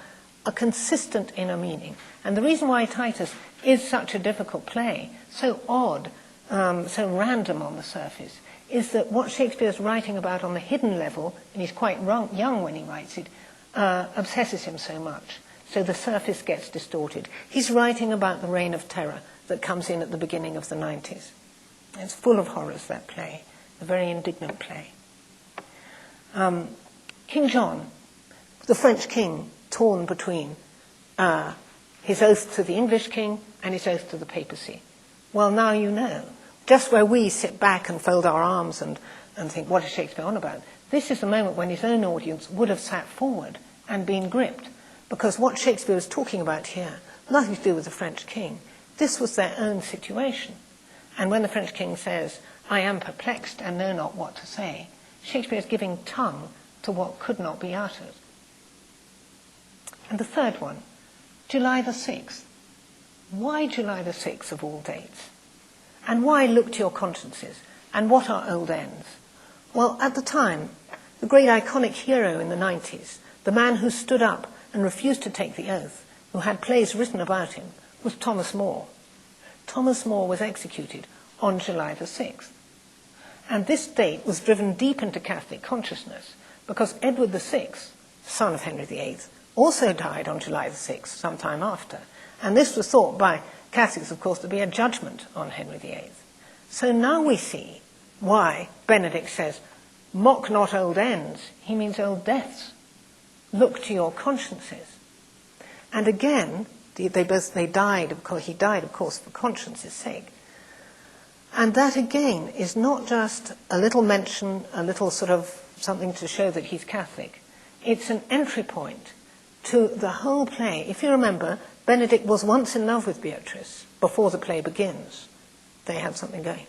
a consistent inner meaning. And the reason why Titus is such a difficult play, so odd, so random on the surface, is that what Shakespeare is writing about on the hidden level, and he's quite young when he writes it, obsesses him so much. So the surface gets distorted. He's writing about the reign of terror that comes in at the beginning of the 90s. It's full of horrors, that play, a very indignant play. King John, the French king, torn between his oath to the English king and his oath to the papacy. Well, now you know. Just where we sit back and fold our arms and think, what is Shakespeare on about? This is the moment when his own audience would have sat forward and been gripped. Because what Shakespeare was talking about here, nothing to do with the French king. This was their own situation. And when the French king says, I am perplexed and know not what to say, Shakespeare is giving tongue to what could not be uttered. And the third one, July the 6th. Why July the 6th of all dates? And why look to your consciences? And what are old ends? Well, at the time, the great iconic hero in the 90s, the man who stood up and refused to take the oath, who had plays written about him, was Thomas More. Thomas More was executed on July the 6th. And this date was driven deep into Catholic consciousness because Edward VI, son of Henry VIII, also died on July the 6th, sometime after. And this was thought by Catholics, of course, to be a judgment on Henry VIII. So now we see why Benedict says, mock not old ends. He means old deaths. Look to your consciences. And again, he died, of course, for conscience's sake. And that, again, is not just a little mention, a little sort of something to show that he's Catholic. It's an entry point to the whole play. If you remember, Benedict was once in love with Beatrice before the play begins. They had something going.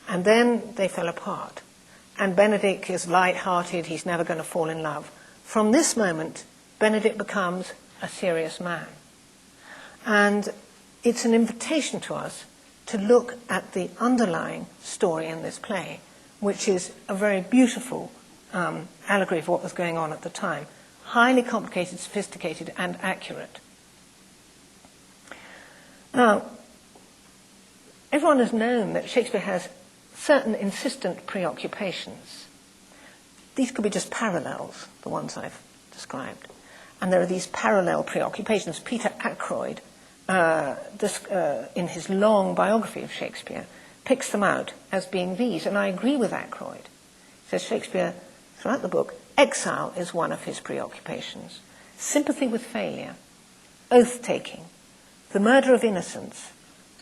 And then they fell apart. And Benedict is light-hearted, he's never going to fall in love. From this moment, Benedict becomes a serious man. And it's an invitation to us to look at the underlying story in this play, which is a very beautiful allegory of what was going on at the time. highly complicated, sophisticated, and accurate. Now, everyone has known that Shakespeare has certain insistent preoccupations. These could be just parallels, the ones I've described. And there are these parallel preoccupations. Peter Ackroyd, in his long biography of Shakespeare, picks them out as being these, and I agree with Ackroyd. He says Shakespeare, throughout the book, exile is one of his preoccupations. Sympathy with failure, oath-taking, the murder of innocence,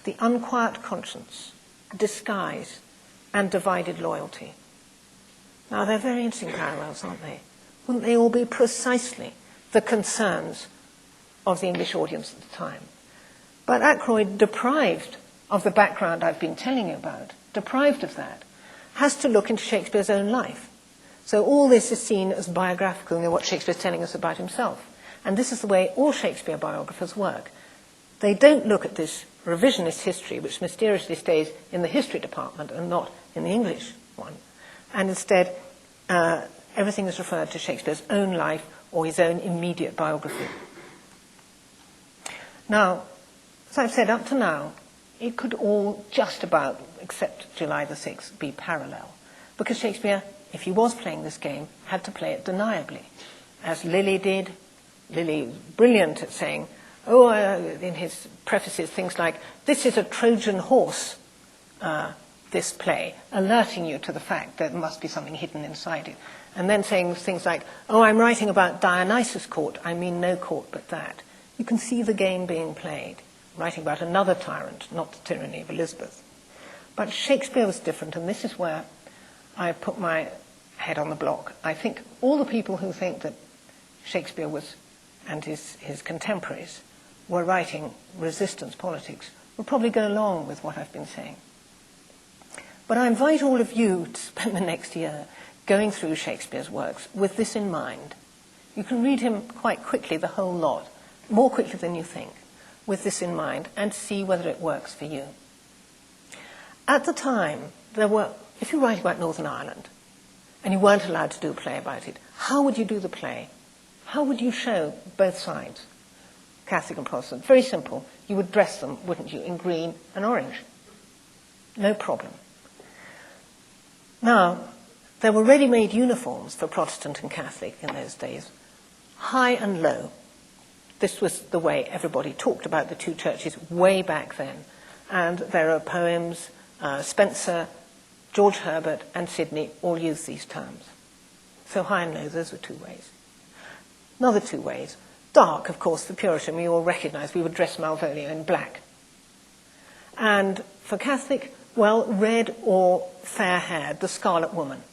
the unquiet conscience, disguise, and divided loyalty. Now, they're very interesting parallels, aren't they? Wouldn't they all be precisely the concerns of the English audience at the time? But Ackroyd, deprived of the background I've been telling you about, deprived of that, has to look into Shakespeare's own life. So all this is seen as biographical in what Shakespeare's telling us about himself. And this is the way all Shakespeare biographers work. They don't look at this revisionist history, which mysteriously stays in the history department and not in the English one. And instead, everything is referred to Shakespeare's own life or his own immediate biography. Now, as I've said, up to now, it could all just about, except July the 6th, be parallel. Because Shakespeare, if he was playing this game, had to play it deniably, as Lilly did. Lilly, brilliant at saying, in his prefaces, things like, this is a Trojan horse, this play, alerting you to the fact that there must be something hidden inside it. And then saying things like, I'm writing about Dionysus' court, I mean no court but that. You can see the game being played, writing about another tyrant, not the tyranny of Elizabeth. But Shakespeare was different, and this is where I put my head on the block. I think all the people who think that Shakespeare was, and his contemporaries, were writing resistance politics will probably go along with what I've been saying. But I invite all of you to spend the next year going through Shakespeare's works with this in mind. You can read him quite quickly, the whole lot, more quickly than you think, with this in mind, and see whether it works for you. At the time, if you write about Northern Ireland, and you weren't allowed to do a play about it, how would you do the play? How would you show both sides, Catholic and Protestant? Very simple. You would dress them, wouldn't you, in green and orange. No problem. Now, there were ready-made uniforms for Protestant and Catholic in those days, high and low. This was the way everybody talked about the two churches way back then. And there are poems, Spenser, George Herbert, and Sidney all use these terms. So high and low, those were two ways. Another two ways. Dark, of course, the Puritan, we all recognize. We would dress Malvolio in black. And for Catholic, well, red or fair-haired, the Scarlet Woman.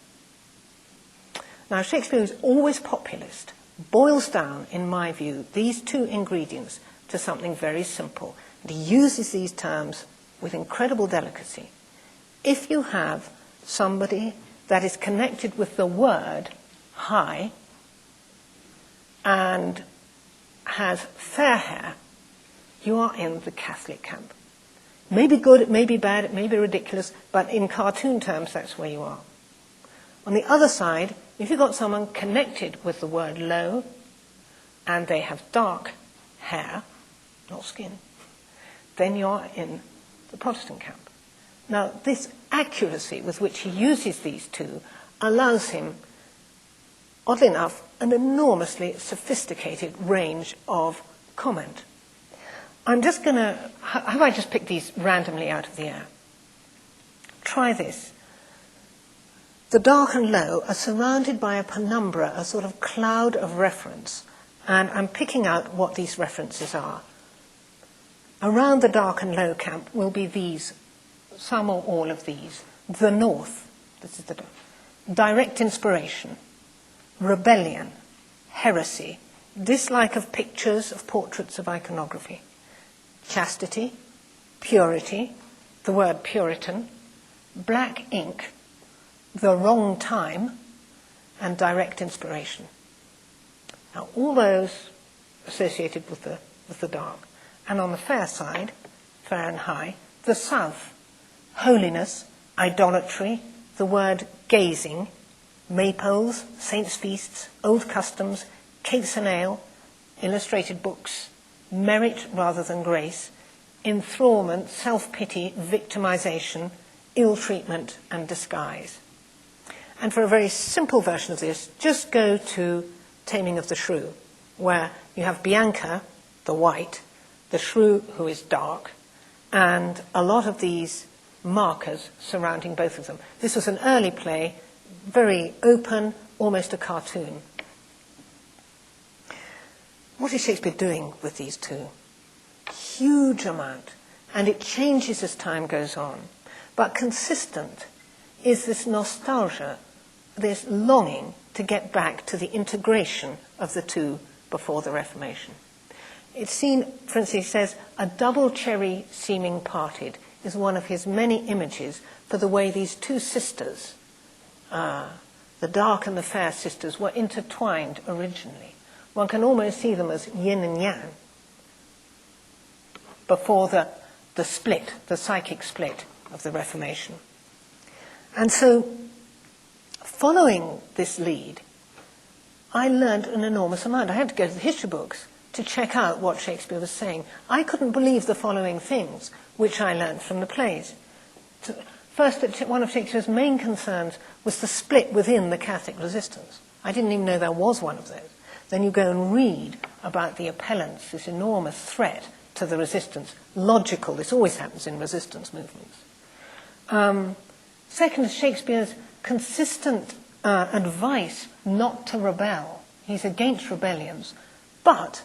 Now, Shakespeare is always populist, boils down, in my view, these two ingredients to something very simple. And he uses these terms with incredible delicacy. If you have somebody that is connected with the word high and has fair hair, you are in the Catholic camp. It may be good, it may be bad, it may be ridiculous, but in cartoon terms, that's where you are. On the other side, if you've got someone connected with the word low, and they have dark hair, not skin, then you're in the Protestant camp. Now, this accuracy with which he uses these two allows him, oddly enough, an enormously sophisticated range of comment. I'm just going to, have I just picked these randomly out of the air? Try this. The dark and low are surrounded by a penumbra, a sort of cloud of reference, and I'm picking out what these references are. Around the dark and low camp will be these, some or all of these. The North, this is the direct inspiration, rebellion, heresy, dislike of pictures, of portraits, of iconography, chastity, purity, the word Puritan, black ink, the wrong time, and direct inspiration. Now, all those associated with the dark. And on the fair side, fair and high, the South, holiness, idolatry, the word gazing, maypoles, saints' feasts, old customs, cakes and ale, illustrated books, merit rather than grace, enthrallment, self-pity, victimization, ill-treatment, and disguise. And for a very simple version of this, just go to Taming of the Shrew, where you have Bianca, the white, the shrew who is dark, and a lot of these markers surrounding both of them. This was an early play, very open, almost a cartoon. What is Shakespeare doing with these two? Huge amount, and it changes as time goes on. But consistent is this nostalgia, this longing to get back to the integration of the two before the Reformation. It's seen, for instance, he says, a double cherry seeming parted is one of his many images for the way these two sisters, the dark and the fair sisters, were intertwined originally. One can almost see them as yin and yang before the split, the psychic split of the Reformation. And so, following this lead, I learned an enormous amount. I had to go to the history books to check out what Shakespeare was saying. I couldn't believe the following things, which I learned from the plays. First, that one of Shakespeare's main concerns was the split within the Catholic resistance. I didn't even know there was one of those. Then you go and read about the appellants, this enormous threat to the resistance. Logical, this always happens in resistance movements. Second, Shakespeare's consistent advice not to rebel. He's against rebellions, but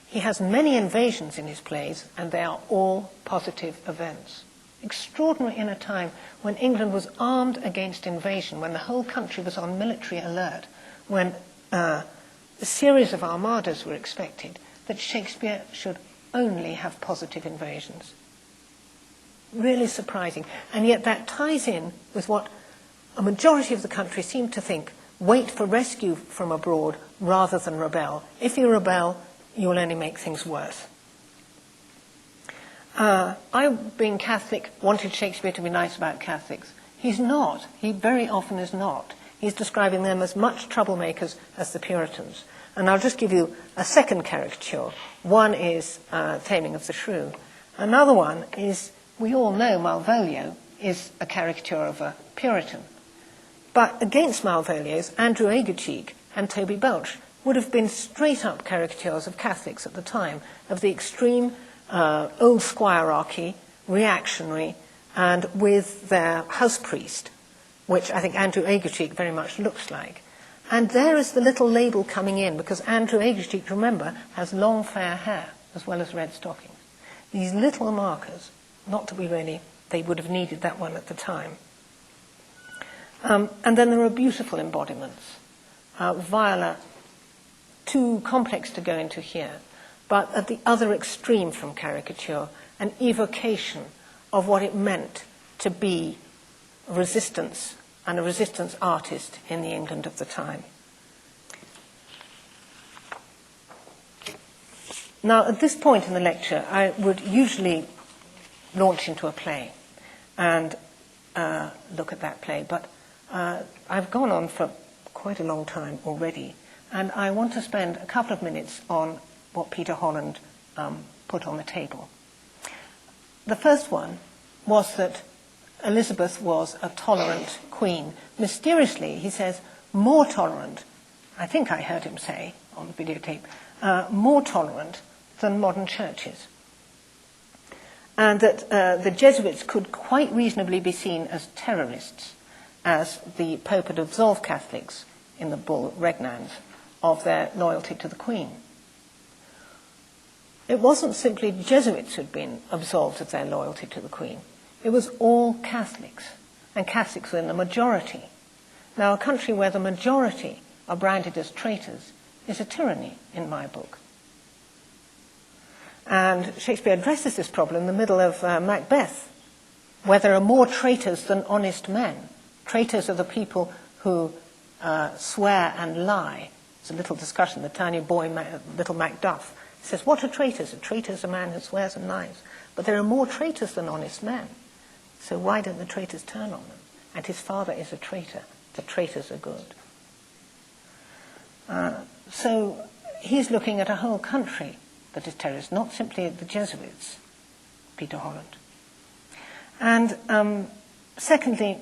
he has many invasions in his plays, and they are all positive events. Extraordinary in a time when England was armed against invasion, when the whole country was on military alert, when a series of armadas were expected, that Shakespeare should only have positive invasions. Really surprising. And yet that ties in with what a majority of the country seemed to think: wait for rescue from abroad rather than rebel. If you rebel, you will only make things worse. I, being Catholic, wanted Shakespeare to be nice about Catholics. He's not. He very often is not. He's describing them as much troublemakers as the Puritans. And I'll just give you a second caricature. One is Taming of the Shrew. Another one is, we all know Malvolio is a caricature of a Puritan. But against Malvolio's, Andrew Aguecheek and Toby Belch would have been straight-up caricatures of Catholics at the time, of the extreme old squirearchy, reactionary, and with their house priest, which I think Andrew Aguecheek very much looks like. And there is the little label coming in, because Andrew Aguecheek, remember, has long fair hair as well as red stockings. These little markers, not that we really, they would have needed that one at the time. And then there are beautiful embodiments. Viola, too complex to go into here, but at the other extreme from caricature, an evocation of what it meant to be resistance and a resistance artist in the England of the time. Now, at this point in the lecture, I would usually launch into a play and look at that play, but I've gone on for quite a long time already, and I want to spend a couple of minutes on what Peter Holland put on the table. The first one was that Elizabeth was a tolerant queen. Mysteriously, he says, more tolerant, I think I heard him say on the videotape, more tolerant than modern churches. And that the Jesuits could quite reasonably be seen as terrorists, as the Pope had absolved Catholics in the bull Regnans of their loyalty to the Queen. It wasn't simply Jesuits who'd been absolved of their loyalty to the Queen. It was all Catholics, and Catholics were in the majority. Now, a country where the majority are branded as traitors is a tyranny, in my book. And Shakespeare addresses this problem in the middle of Macbeth, where there are more traitors than honest men. Traitors are the people who swear and lie. There's a little discussion. The tiny boy, little Macduff, says, what are traitors? A traitor is a man who swears and lies. But there are more traitors than honest men. So why don't the traitors turn on them? And his father is a traitor. The traitors are good. So he's looking at a whole country that is terrorist, not simply the Jesuits, Peter Holland. And secondly,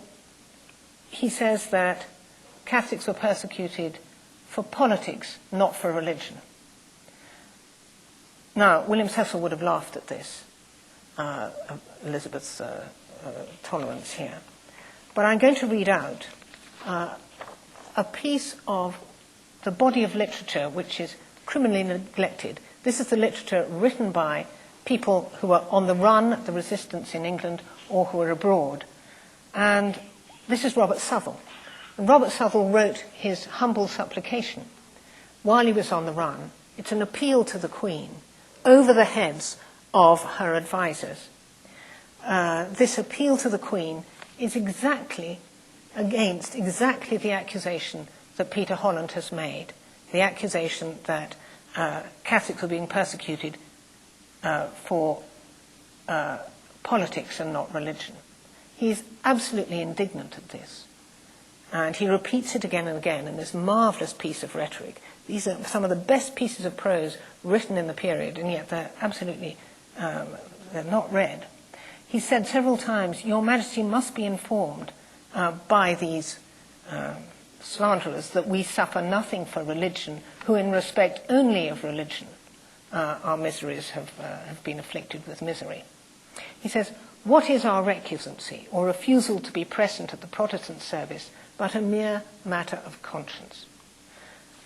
he says that Catholics were persecuted for politics, not for religion. Now, William Cecil would have laughed at this, Elizabeth's tolerance here. But I'm going to read out a piece of the body of literature which is criminally neglected. This is the literature written by people who are on the run, the resistance in England, or who are abroad. And this is Robert Southwell. And Robert Southwell wrote his humble supplication while he was on the run. It's an appeal to the Queen over the heads of her advisors. This appeal to the Queen is exactly against exactly the accusation that Peter Holland has made, the accusation that Catholics were being persecuted for politics and not religion. He's absolutely indignant at this. And he repeats it again and again in this marvelous piece of rhetoric. These are some of the best pieces of prose written in the period, and yet they're absolutely, they're not read. He said several times, "Your Majesty must be informed by these slanderers that we suffer nothing for religion, who in respect only of religion our miseries have been afflicted with misery." He says, "What is our recusancy or refusal to be present at the Protestant service but a mere matter of conscience?"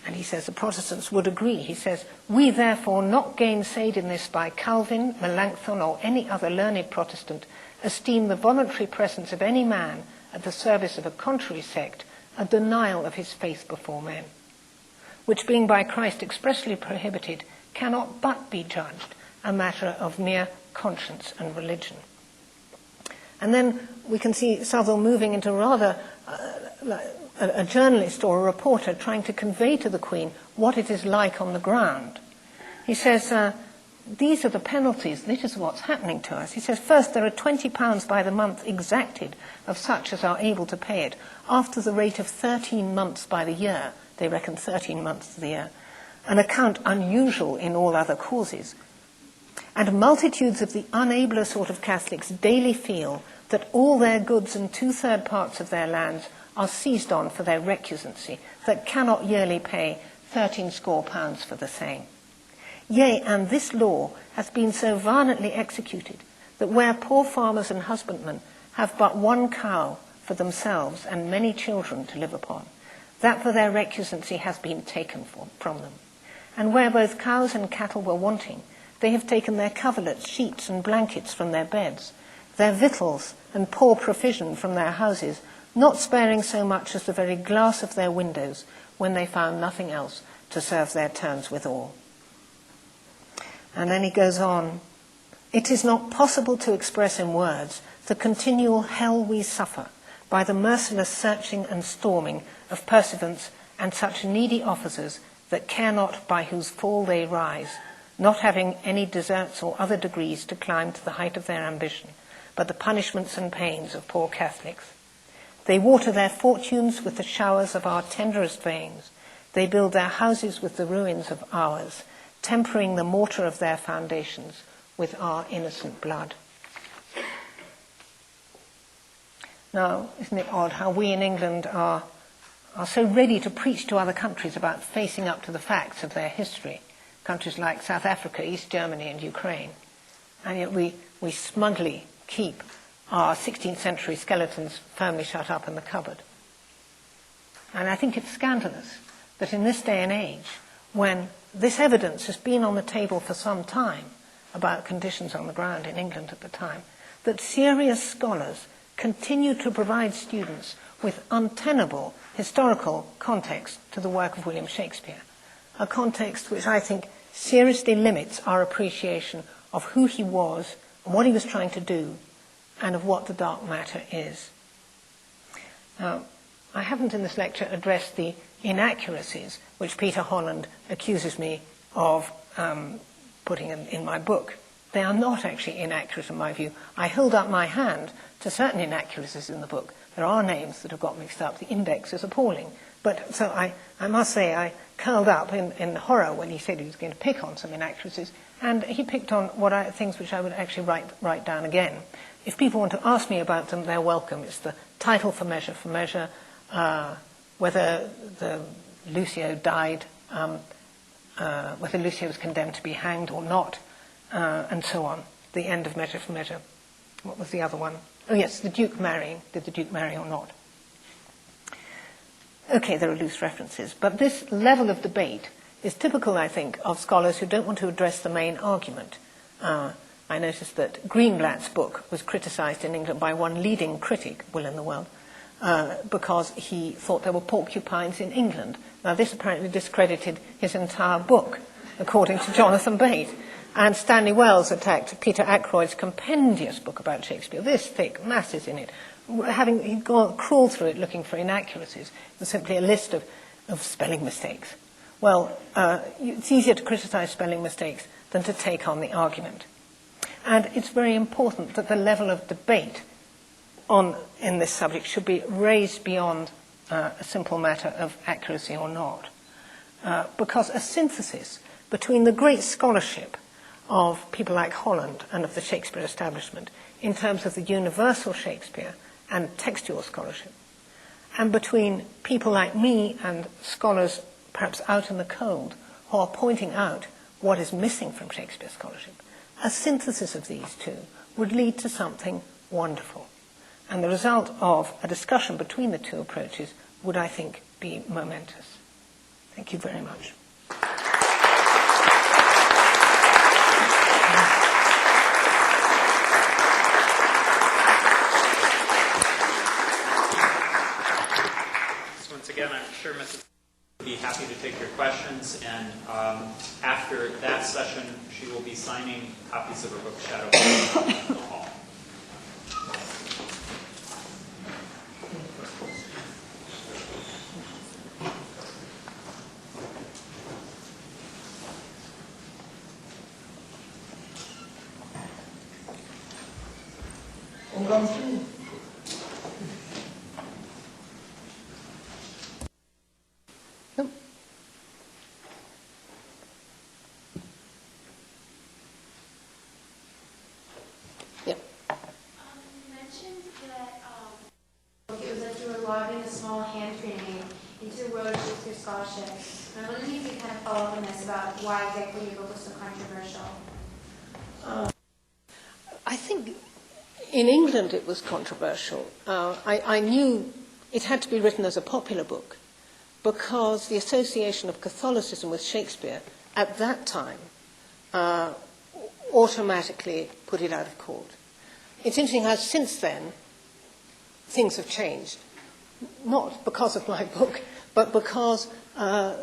And he says the Protestants would agree. He says, "We therefore, not gainsaid in this by Calvin, Melanchthon, or any other learned Protestant, esteem the voluntary presence of any man at the service of a contrary sect a denial of his faith before men, which being by Christ expressly prohibited, cannot but be judged a matter of mere conscience and religion." And then we can see Southwell moving into rather a journalist or a reporter trying to convey to the Queen what it is like on the ground. He says, these are the penalties, this is what's happening to us. He says, first, there are £20 by the month exacted of such as are able to pay it, after the rate of 13 months by the year. They reckon 13 months to the year, an account unusual in all other causes. And multitudes of the unabler sort of Catholics daily feel that all their goods and 2/3 parts of their lands are seized on for their recusancy, that cannot yearly pay 13 score pounds for the same. Yea, and this law hath been so violently executed, that where poor farmers and husbandmen have but one cow for themselves and many children to live upon, that for their recusancy has been taken from them. And where both cows and cattle were wanting, they have taken their coverlets, sheets, and blankets from their beds, their victuals and poor provision from their houses, not sparing so much as the very glass of their windows, when they found nothing else to serve their turns withal. And then he goes on, "It is not possible to express in words the continual hell we suffer by the merciless searching and storming of pursuivants and such needy officers that care not by whose fall they rise, not having any deserts or other degrees to climb to the height of their ambition, but the punishments and pains of poor Catholics. They water their fortunes with the showers of our tenderest veins. They build their houses with the ruins of ours, tempering the mortar of their foundations with our innocent blood." Now, isn't it odd how we in England are so ready to preach to other countries about facing up to the facts of their history, countries like South Africa, East Germany, and Ukraine, and yet we smugly keep our 16th century skeletons firmly shut up in the cupboard. And I think it's scandalous that in this day and age, when this evidence has been on the table for some time about conditions on the ground in England at the time, that serious scholars continue to provide students with untenable historical context to the work of William Shakespeare, a context which I think seriously limits our appreciation of who he was and what he was trying to do and of what the dark matter is. Now, I haven't in this lecture addressed the inaccuracies which Peter Holland accuses me of putting in my book. They are not actually inaccurate in my view. I hold up my hand to certain inaccuracies in the book. There are names that have got mixed up. The index is appalling. But so I must say I curled up in horror when he said he was going to pick on some inaccuracies, and he picked on things which I would actually write down again. If people want to ask me about them, they're welcome. It's the title for measure, whether Lucio died, whether Lucio was condemned to be hanged or not, and so on. The end of Measure for Measure. What was the other one? Oh yes, the Duke marrying. Did the Duke marry or not? Okay, there are loose references, but this level of debate is typical, I think, of scholars who don't want to address the main argument. I noticed that Greenblatt's book was criticised in England by one leading critic, Will in the World, because he thought there were porcupines in England. Now, this apparently discredited his entire book, according to Jonathan Bate. And Stanley Wells attacked Peter Ackroyd's compendious book about Shakespeare, this thick, masses in it. He'd crawled through it looking for inaccuracies. It was simply a list of spelling mistakes. Well, it's easier to criticise spelling mistakes than to take on the argument. And it's very important that the level of debate in this subject should be raised beyond a simple matter of accuracy or not. Because a synthesis between the great scholarship of people like Holland and of the Shakespeare establishment in terms of the universal Shakespeare and textual scholarship, and between people like me and scholars perhaps out in the cold who are pointing out what is missing from Shakespeare scholarship, a synthesis of these two would lead to something wonderful. And the result of a discussion between the two approaches would, I think, be momentous. Thank you very much. Once again, I'm sure Mrs. will be happy to take your questions, and after that session, she will be signing copies of her book, Shadow in the hall. Logging a small hand grenade into the world of Shakespeare scholarship. And I'm wondering if you kind of follow up on this about why exactly your book was so controversial. I think in England it was controversial. I knew it had to be written as a popular book because the association of Catholicism with Shakespeare at that time automatically put it out of court. It's interesting how since then things have changed. Not because of my book, but because there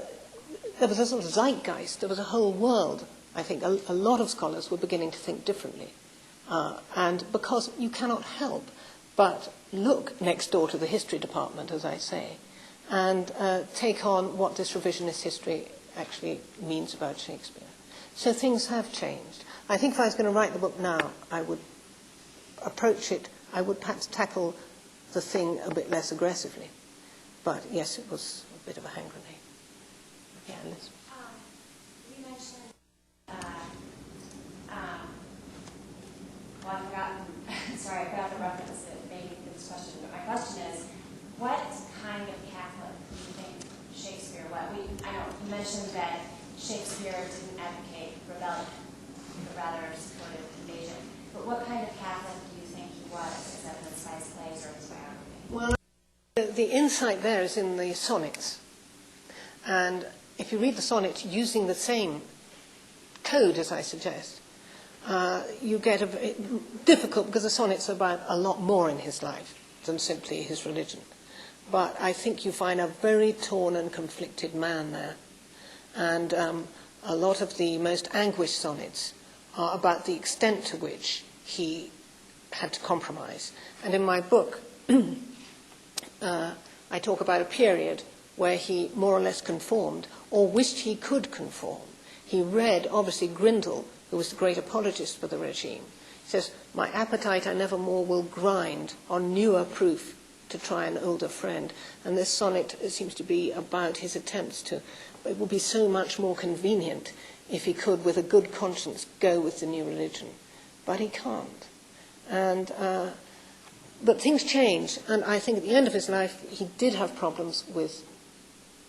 was a sort of zeitgeist. There was a whole world. I think a lot of scholars were beginning to think differently. And because you cannot help but look next door to the history department, as I say, and take on what this revisionist history actually means about Shakespeare. So things have changed. I think if I was going to write the book now, I would approach it, I would perhaps tackle the thing a bit less aggressively. But yes, it was a bit of a hand grenade. Yeah, Liz. You mentioned, well, I've forgotten, sorry, I forgot the reference that made me this question, but my question is, what kind of Catholic do you think Shakespeare was? I know you mentioned that Shakespeare didn't advocate rebellion, but rather supported invasion. But what kind of Catholic do you think he was, as evidenced by his plays or his biography? Well, the insight there is in the sonnets. And if you read the sonnets using the same code as I suggest, you get difficult because the sonnets are about a lot more in his life than simply his religion. But I think you find a very torn and conflicted man there. And a lot of the most anguished sonnets are about the extent to which he had to compromise. And in my book, I talk about a period where he more or less conformed or wished he could conform. He read, obviously, Grindal, who was the great apologist for the regime. He says, "My appetite I never more will grind on newer proof to try an older friend. And this sonnet seems to be about his attempts to, it would be so much more convenient if he could, with a good conscience, go with the new religion. But he can't. And, but things change, and I think at the end of his life he did have problems with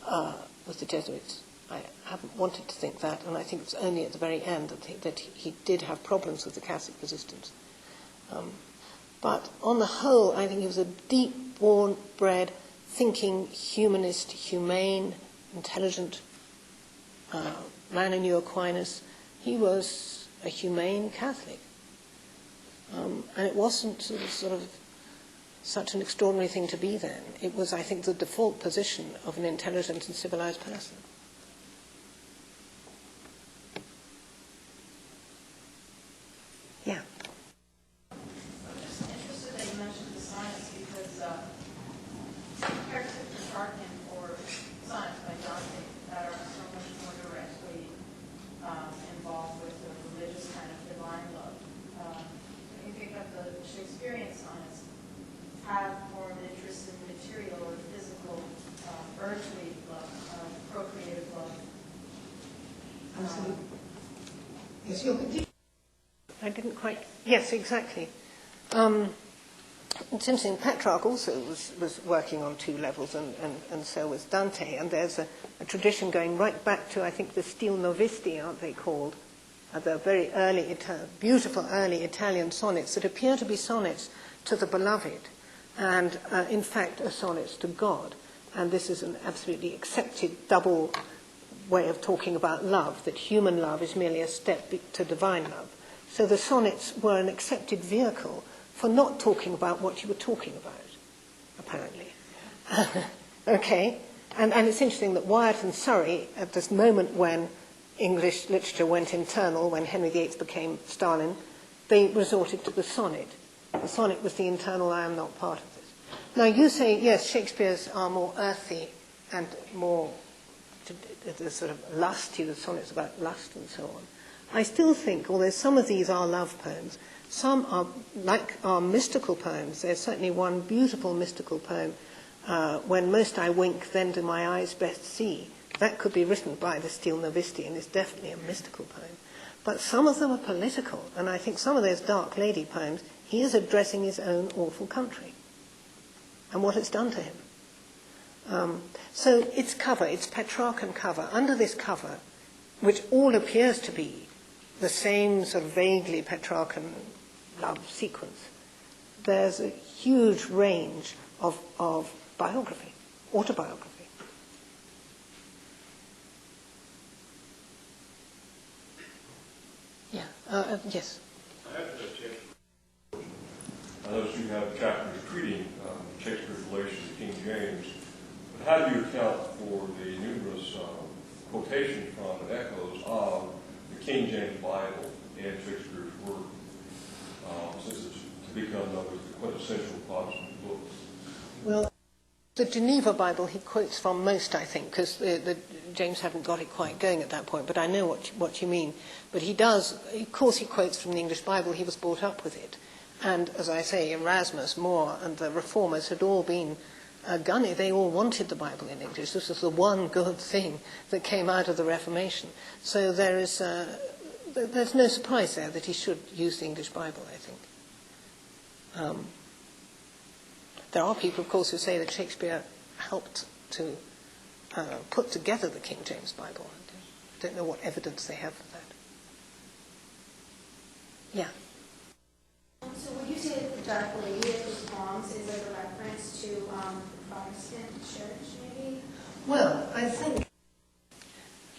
the Jesuits. I haven't wanted to think that, and I think it's only at the very end that he did have problems with the Catholic resistance. But on the whole, I think he was a deep-born, bred, thinking, humanist, humane, intelligent man who knew Aquinas. He was a humane Catholic. And it wasn't sort of such an extraordinary thing to be then. It was, I think, the default position of an intelligent and civilized person. Yeah. I'm just interested that you mentioned the sonnets because compared to Petrarchan or sonnets by Dante that are so much more directly involved with the religious kind of divine love. When you think of the Shakespearean sonnets, have more of an interest in material or physical, earthly love, procreative love. Absolutely. Yes, you're continuing. I didn't quite... Yes, exactly. It's interesting, Petrarch also was working on two levels, and so was Dante, and there's a tradition going right back to, I think, the Stile Novisti, aren't they called? The very early, beautiful early Italian sonnets that appear to be sonnets to the beloved, and in fact are sonnets to God. And this is an absolutely accepted double way of talking about love, that human love is merely a step to divine love. So the sonnets were an accepted vehicle for not talking about what you were talking about, apparently. Okay? And it's interesting that Wyatt and Surrey, at this moment when English literature went internal, when Henry VIII became Stalin, they resorted to the sonnet. The sonnet was the internal, I am not part of this. Now you say, yes, Shakespeare's are more earthy and more, the sort of lusty, the sonnets about lust and so on. I still think, although some of these are love poems, some are mystical poems. There's certainly one beautiful mystical poem, When most I wink, then do my eyes best see. That could be written by the Stile Novisti, and is definitely a mystical poem. But some of them are political, and I think some of those Dark Lady poems, he is addressing his own awful country and what it's done to him. So its cover, its Petrarchan cover, under this cover, which all appears to be the same sort of vaguely Petrarchan love sequence, there's a huge range of biography, autobiography. Yeah, yes. I notice you have chapters treating Shakespeare's relation to King James, but how do you account for the numerous quotations from and echoes of the King James Bible and Shakespeare's work, since it's to become known as the quintessential Protestant book? Well, the Geneva Bible he quotes from most, I think, because James hadn't got it quite going at that point, but I know what you mean. But he does, of course he quotes from the English Bible, he was brought up with it. And as I say, Erasmus, More, and the Reformers had all been gunny. They all wanted the Bible in English. This was the one good thing that came out of the Reformation. So there's no surprise there that he should use the English Bible, I think. There are people, of course, who say that Shakespeare helped to put together the King James Bible. I don't know what evidence they have for that. Yeah. So would you say that the Dark Lady of his poems is like a reference to the Protestant church, maybe? Well, I think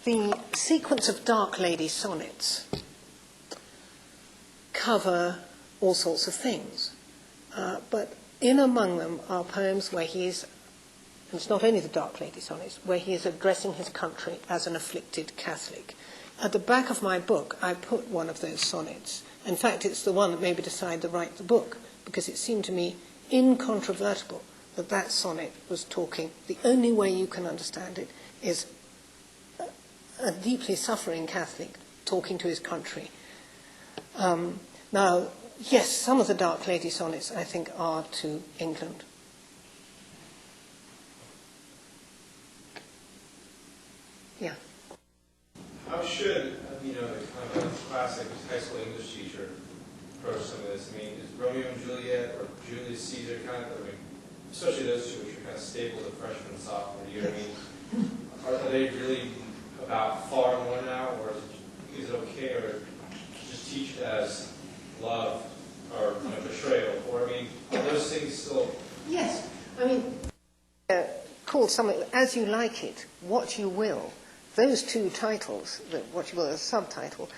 the sequence of Dark Lady sonnets cover all sorts of things. But in among them are poems where he is, and it's not only the Dark Lady sonnets, where he is addressing his country as an afflicted Catholic. At the back of my book, I put one of those sonnets. In fact, it's the one that made me decide to write the book, because it seemed to me incontrovertible that that sonnet was talking. The only way you can understand it is a deeply suffering Catholic talking to his country. Now, yes, some of the Dark Lady sonnets, I think, are to England. Yeah. How should, the kind of classic high school English teacher approach some of this? I mean, is Romeo and Juliet or Julius Caesar kind of, especially those two, which are kind of staples of freshman and sophomore year, are they really about far more now, or is it okay, or just teach it as love or kind of betrayal? Or, are those things still... Yes. Called something, As You Like It, What You Will. Those two titles, What You Will as a subtitle,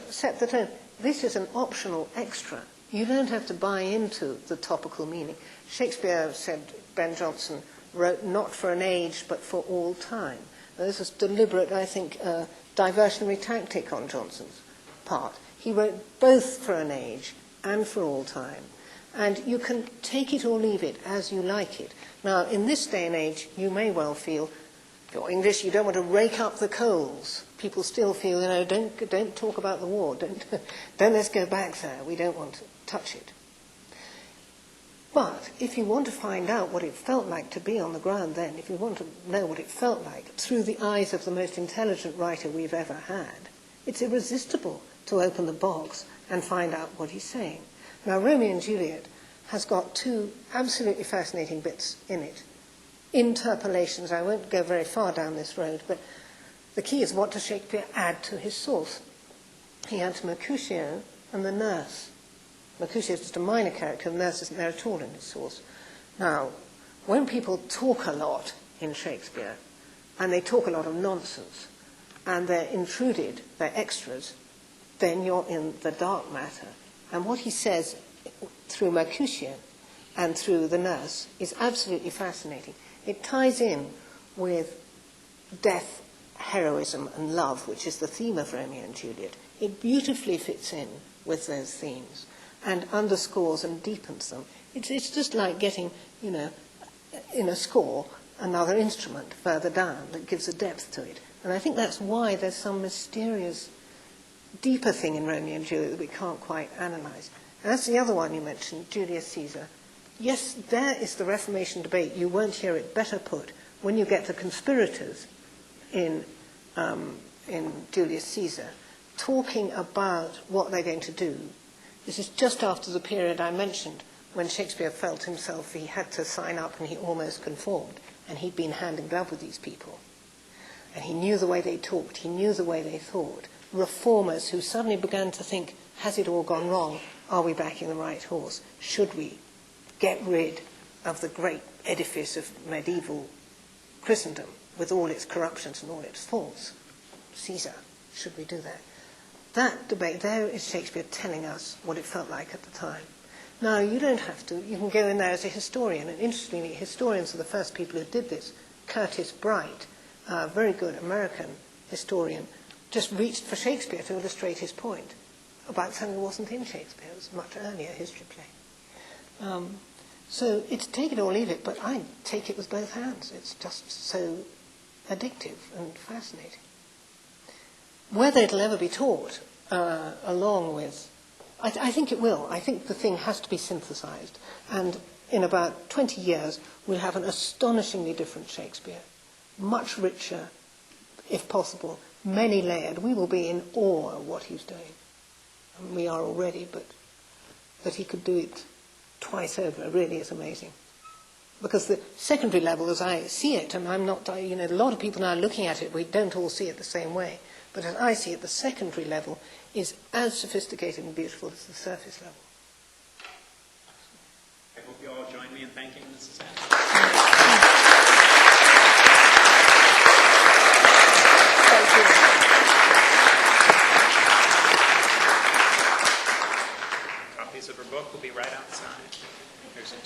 set the tone. This is an optional extra. You don't have to buy into the topical meaning. Shakespeare said, Ben Jonson wrote not for an age, but for all time. This was deliberate, I think, diversionary tactic on Jonson's part. He wrote both for an age and for all time. And you can take it or leave it as you like it. Now, in this day and age, you may well feel, you're English, you don't want to rake up the coals. People still feel, don't talk about the war. Don't let's go back there. We don't want to touch it. But if you want to find out what it felt like to be on the ground then, if you want to know what it felt like through the eyes of the most intelligent writer we've ever had, it's irresistible to open the box and find out what he's saying. Now, Romeo and Juliet has got two absolutely fascinating bits in it. Interpolations. I won't go very far down this road, but the key is, what does Shakespeare add to his source? He adds Mercutio and the nurse. Mercutio is just a minor character, the nurse isn't there at all in his source. Now, when people talk a lot in Shakespeare, and they talk a lot of nonsense, and they're intruded, they're extras, then you're in the dark matter. And what he says through Mercutio and through the nurse is absolutely fascinating. It ties in with death, heroism, and love, which is the theme of Romeo and Juliet. It beautifully fits in with those themes and underscores and deepens them. It's just like getting, in a score, another instrument further down that gives a depth to it. And I think that's why there's some mysterious, deeper thing in Romeo and Juliet that we can't quite analyse. And that's the other one you mentioned, Julius Caesar. Yes, there is the Reformation debate. You won't hear it better put when you get the conspirators in Julius Caesar talking about what they're going to do. This is just after the period I mentioned when Shakespeare felt himself he had to sign up and he almost conformed, and he'd been hand in glove with these people. And he knew the way they talked, he knew the way they thought. Reformers who suddenly began to think, has it all gone wrong? Are we backing the right horse? Should we get rid of the great edifice of medieval Christendom with all its corruptions and all its faults? Caesar, should we do that? That debate, there is Shakespeare telling us what it felt like at the time. Now, you don't have to. You can go in there as a historian, and interestingly, historians are the first people who did this. Curtis Bright, a very good American historian, just reached for Shakespeare to illustrate his point about something that wasn't in Shakespeare. It was a much earlier history play. So it's take it or leave it, but I take it with both hands. It's just so addictive and fascinating. Whether it'll ever be taught along with... I think it will. I think the thing has to be synthesized. And in about 20 years, we'll have an astonishingly different Shakespeare. Much richer, if possible, many layered. We will be in awe of what he's doing. And we are already, but that he could do it twice over really is amazing. Because the secondary level, as I see it, and I'm not, a lot of people now looking at it, we don't all see it the same way. But as I see it, the secondary level is as sophisticated and beautiful as the surface level. I hope you all join me in thanking Mrs. Ann. Thank you. Copies of her book will be right outside. Here's it.